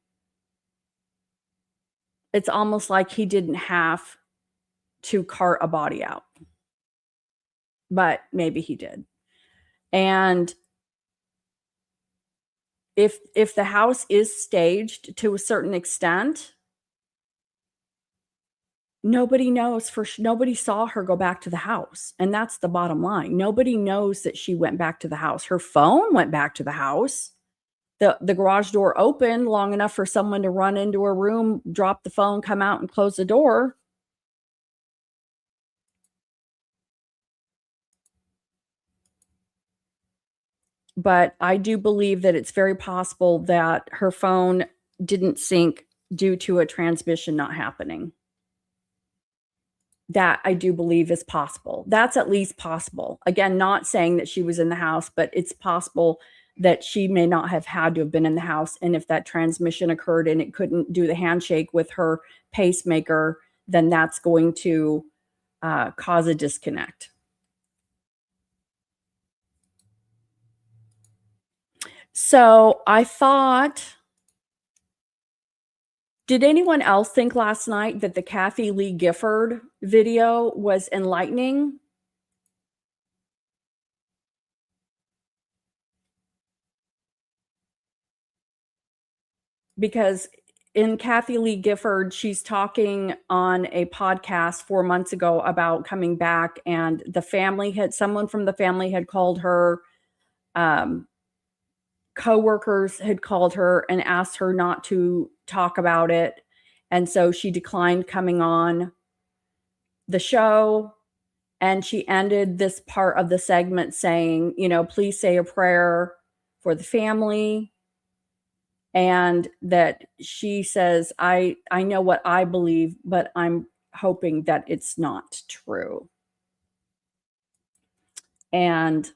it's almost like he didn't have to cart a body out. But maybe he did. And if the house is staged to a certain extent, nobody knows nobody saw her go back to the house. And that's the bottom line. Nobody knows that she went back to the house. Her phone went back to the house. The garage door opened long enough for someone to run into her room, drop the phone, come out and close the door. But I do believe that it's very possible that her phone didn't sync due to a transmission not happening. That I do believe is possible. That's at least possible. Again, not saying that she was in the house, but it's possible that she may not have had to have been in the house. And if that transmission occurred and it couldn't do the handshake with her pacemaker, then that's going to cause a disconnect. So I thought, did anyone else think last night that the Kathy Lee Gifford video was enlightening? Because in Kathy Lee Gifford, she's talking on a podcast 4 months ago about coming back, and someone from the family had called her, coworkers had called her and asked her not to talk about it. And so she declined coming on the show. And she ended this part of the segment saying, you know, please say a prayer for the family. And that she says, I know what I believe, but I'm hoping that it's not true. And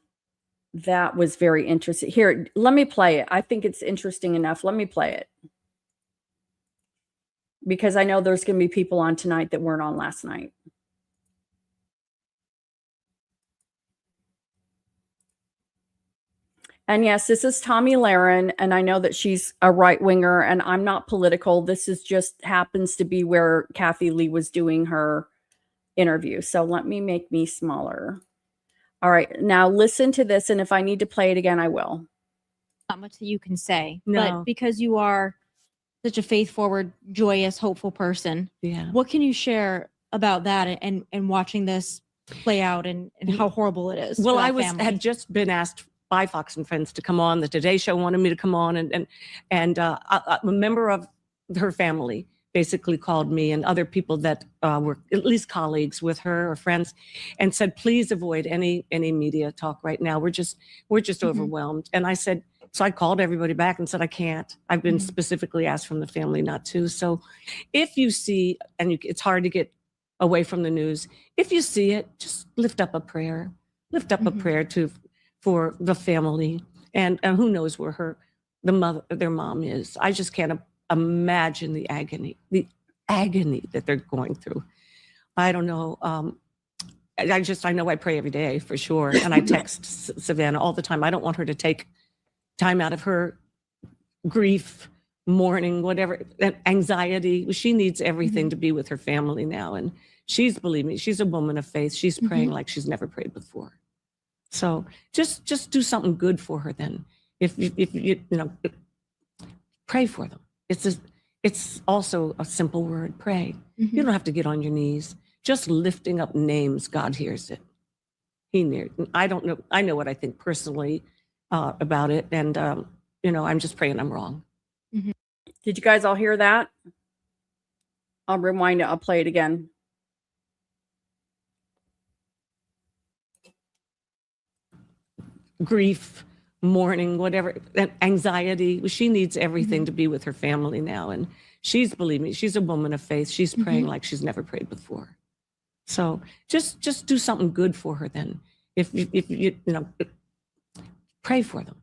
that was very interesting. Here, let me play it. I think it's interesting enough. Let me play it. Because I know there's going to be people on tonight that weren't on last night. And yes, this is Tommy Lahren, and I know that she's a right-winger, and I'm not political. This is just happens to be where Kathy Lee was doing her interview. So let me make me smaller. All right, now listen to this, and if I need to play it again, I will. Not much that you can say, No. but because you are such a faith-forward, joyous, hopeful person, Yeah. what can you share about that and watching this play out and how horrible it is? Well, for I that family? had just been asked by Fox and Friends to come on. The Today Show wanted me to come on, and a member of her family basically called me and other people that were at least colleagues with her or friends, and said, "Please avoid any media talk right now. We're just overwhelmed." And I said, so I called everybody back and said, I can't. I've been specifically asked from the family not to. So, if you see, and it's hard to get away from the news, if you see it, just lift up a prayer. Lift up a prayer for the family, and who knows where their mom is. I just can't imagine the agony that they're going through. I don't know. I know I pray every day for sure, and I text Savannah all the time. I don't want her to take time out of her grief, mourning, whatever, anxiety. She needs everything to be with her family now, and believe me, she's a woman of faith. She's praying like she's never prayed before. So just do something good for her then. If you pray for them. It's also a simple word, pray. You don't have to get on your knees. Just lifting up names, God hears it. I don't know. I know what I think personally about it, and I'm just praying I'm wrong. Did you guys all hear that? I'll rewind it. I'll play it again. Grief, mourning, whatever, anxiety. She needs everything to be with her family now, and believe me, she's a woman of faith. She's praying like she's never prayed before. So just do something good for her then. If you pray for them.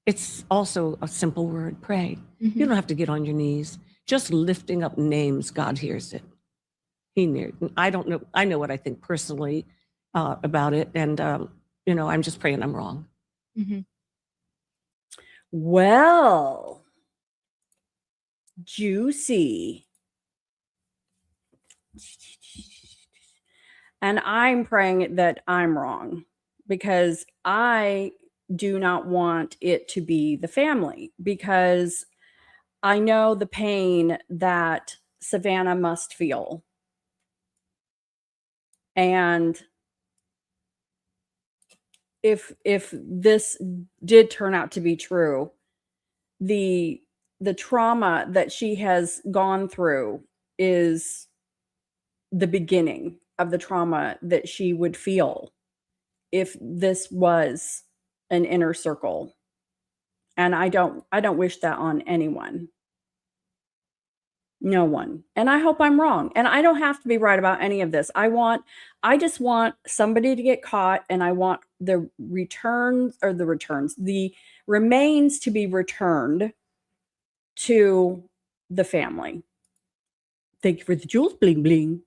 It's also a simple word, pray. You don't have to get on your knees. Just lifting up names, God hears it. I don't know. I know what I think personally about it, and I'm just praying I'm wrong. Well, juicy. And I'm praying that I'm wrong, because I do not want it to be the family, because I know the pain that Savannah must feel. And if this did turn out to be true, the trauma that she has gone through is the beginning of the trauma that she would feel if this was an inner circle. And I don't wish that on anyone. No one. And I hope I'm wrong. And I don't have to be right about any of this. I just want somebody to get caught, and I want the remains to be returned to the family. Thank you for the jewels, bling bling.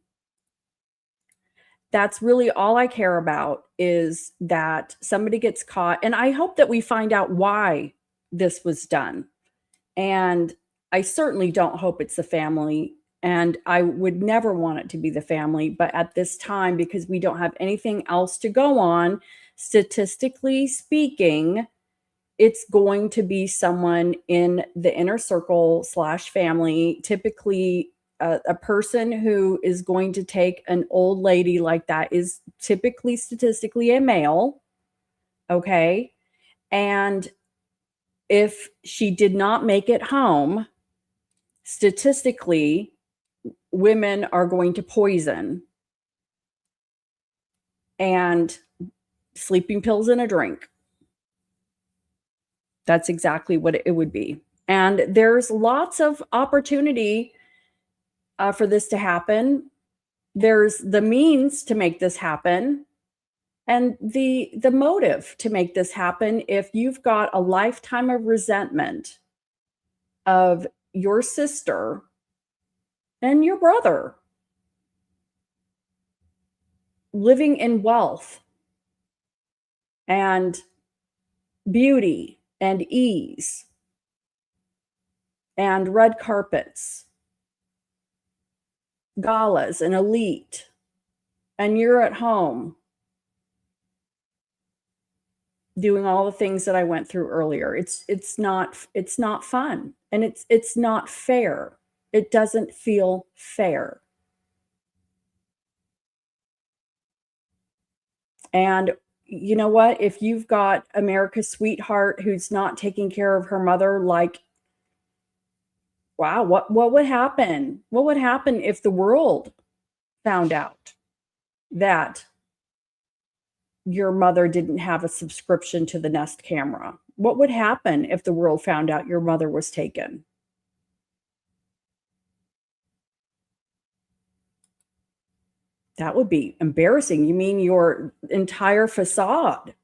That's really all I care about, is that somebody gets caught. And I hope that we find out why this was done. And I certainly don't hope it's the family, and I would never want it to be the family. But at this time, because we don't have anything else to go on, statistically speaking, it's going to be someone in the inner circle / family, typically a person who is going to take an old lady like that is typically statistically a male. Okay. And if she did not make it home, statistically, women are going to poison and sleeping pills and a drink. That's exactly what it would be. And there's lots of opportunity for this to happen. There's the means to make this happen, and the motive to make this happen. If you've got a lifetime of resentment of your sister and your brother living in wealth and beauty and ease and red carpets, galas and elite, and you're at home doing all the things that I went through earlier. It's not fun, and it's not fair. It doesn't feel fair. And you know what? If you've got America's sweetheart who's not taking care of her mother, like, wow, what would happen? What would happen if the world found out that your mother didn't have a subscription to the Nest camera? What would happen if the world found out your mother was taken? That would be embarrassing. You mean your entire facade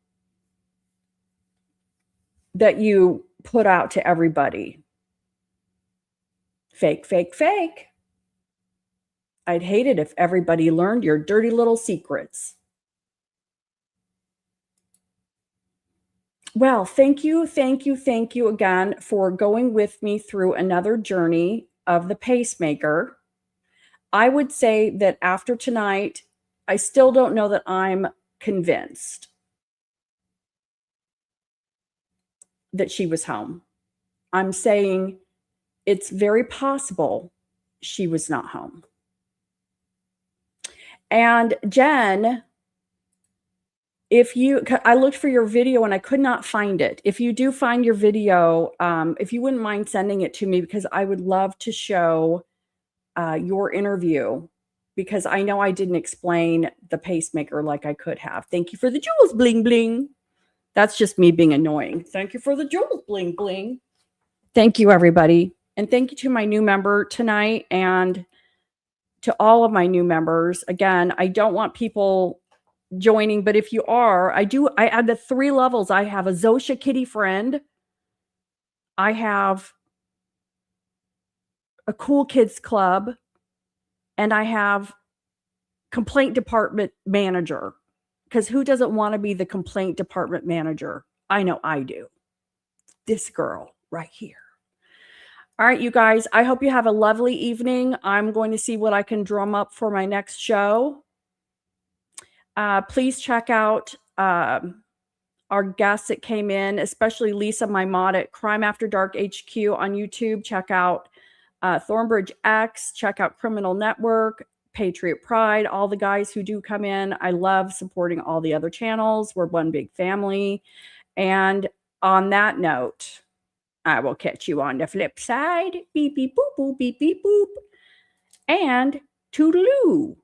that you put out to everybody? Fake, fake, fake. I'd hate it if everybody learned your dirty little secrets. Well, thank you again for going with me through another journey of the pacemaker. I would say that after tonight, I still don't know that I'm convinced that she was home. I'm saying it's very possible she was not home. And Jen, I looked for your video and I could not find it. If you do find your video, if you wouldn't mind sending it to me, because I would love to show your interview, because I know I didn't explain the pacemaker like I could have. Thank you for the jewels, bling, bling. That's just me being annoying. Thank you for the jewels, bling, bling. Thank you, everybody. And thank you to my new member tonight and to all of my new members. Again, I don't want people joining, but if you are, I add the 3 levels. I have a Zosha Kitty friend. I have a cool kids club, and I have complaint department manager, because who doesn't want to be the complaint department manager? I know I do. This girl right here. All right, you guys, I hope you have a lovely evening. I'm going to see what I can drum up for my next show. Please check out our guests that came in, especially Lisa, my mod at Crime After Dark HQ on YouTube. Check out Thornbridge X. Check out Criminal Network, Patriot Pride, all the guys who do come in. I love supporting all the other channels. We're one big family. And on that note, I will catch you on the flip side. Beep, beep, boop, boop, beep, beep, boop. And toodaloo.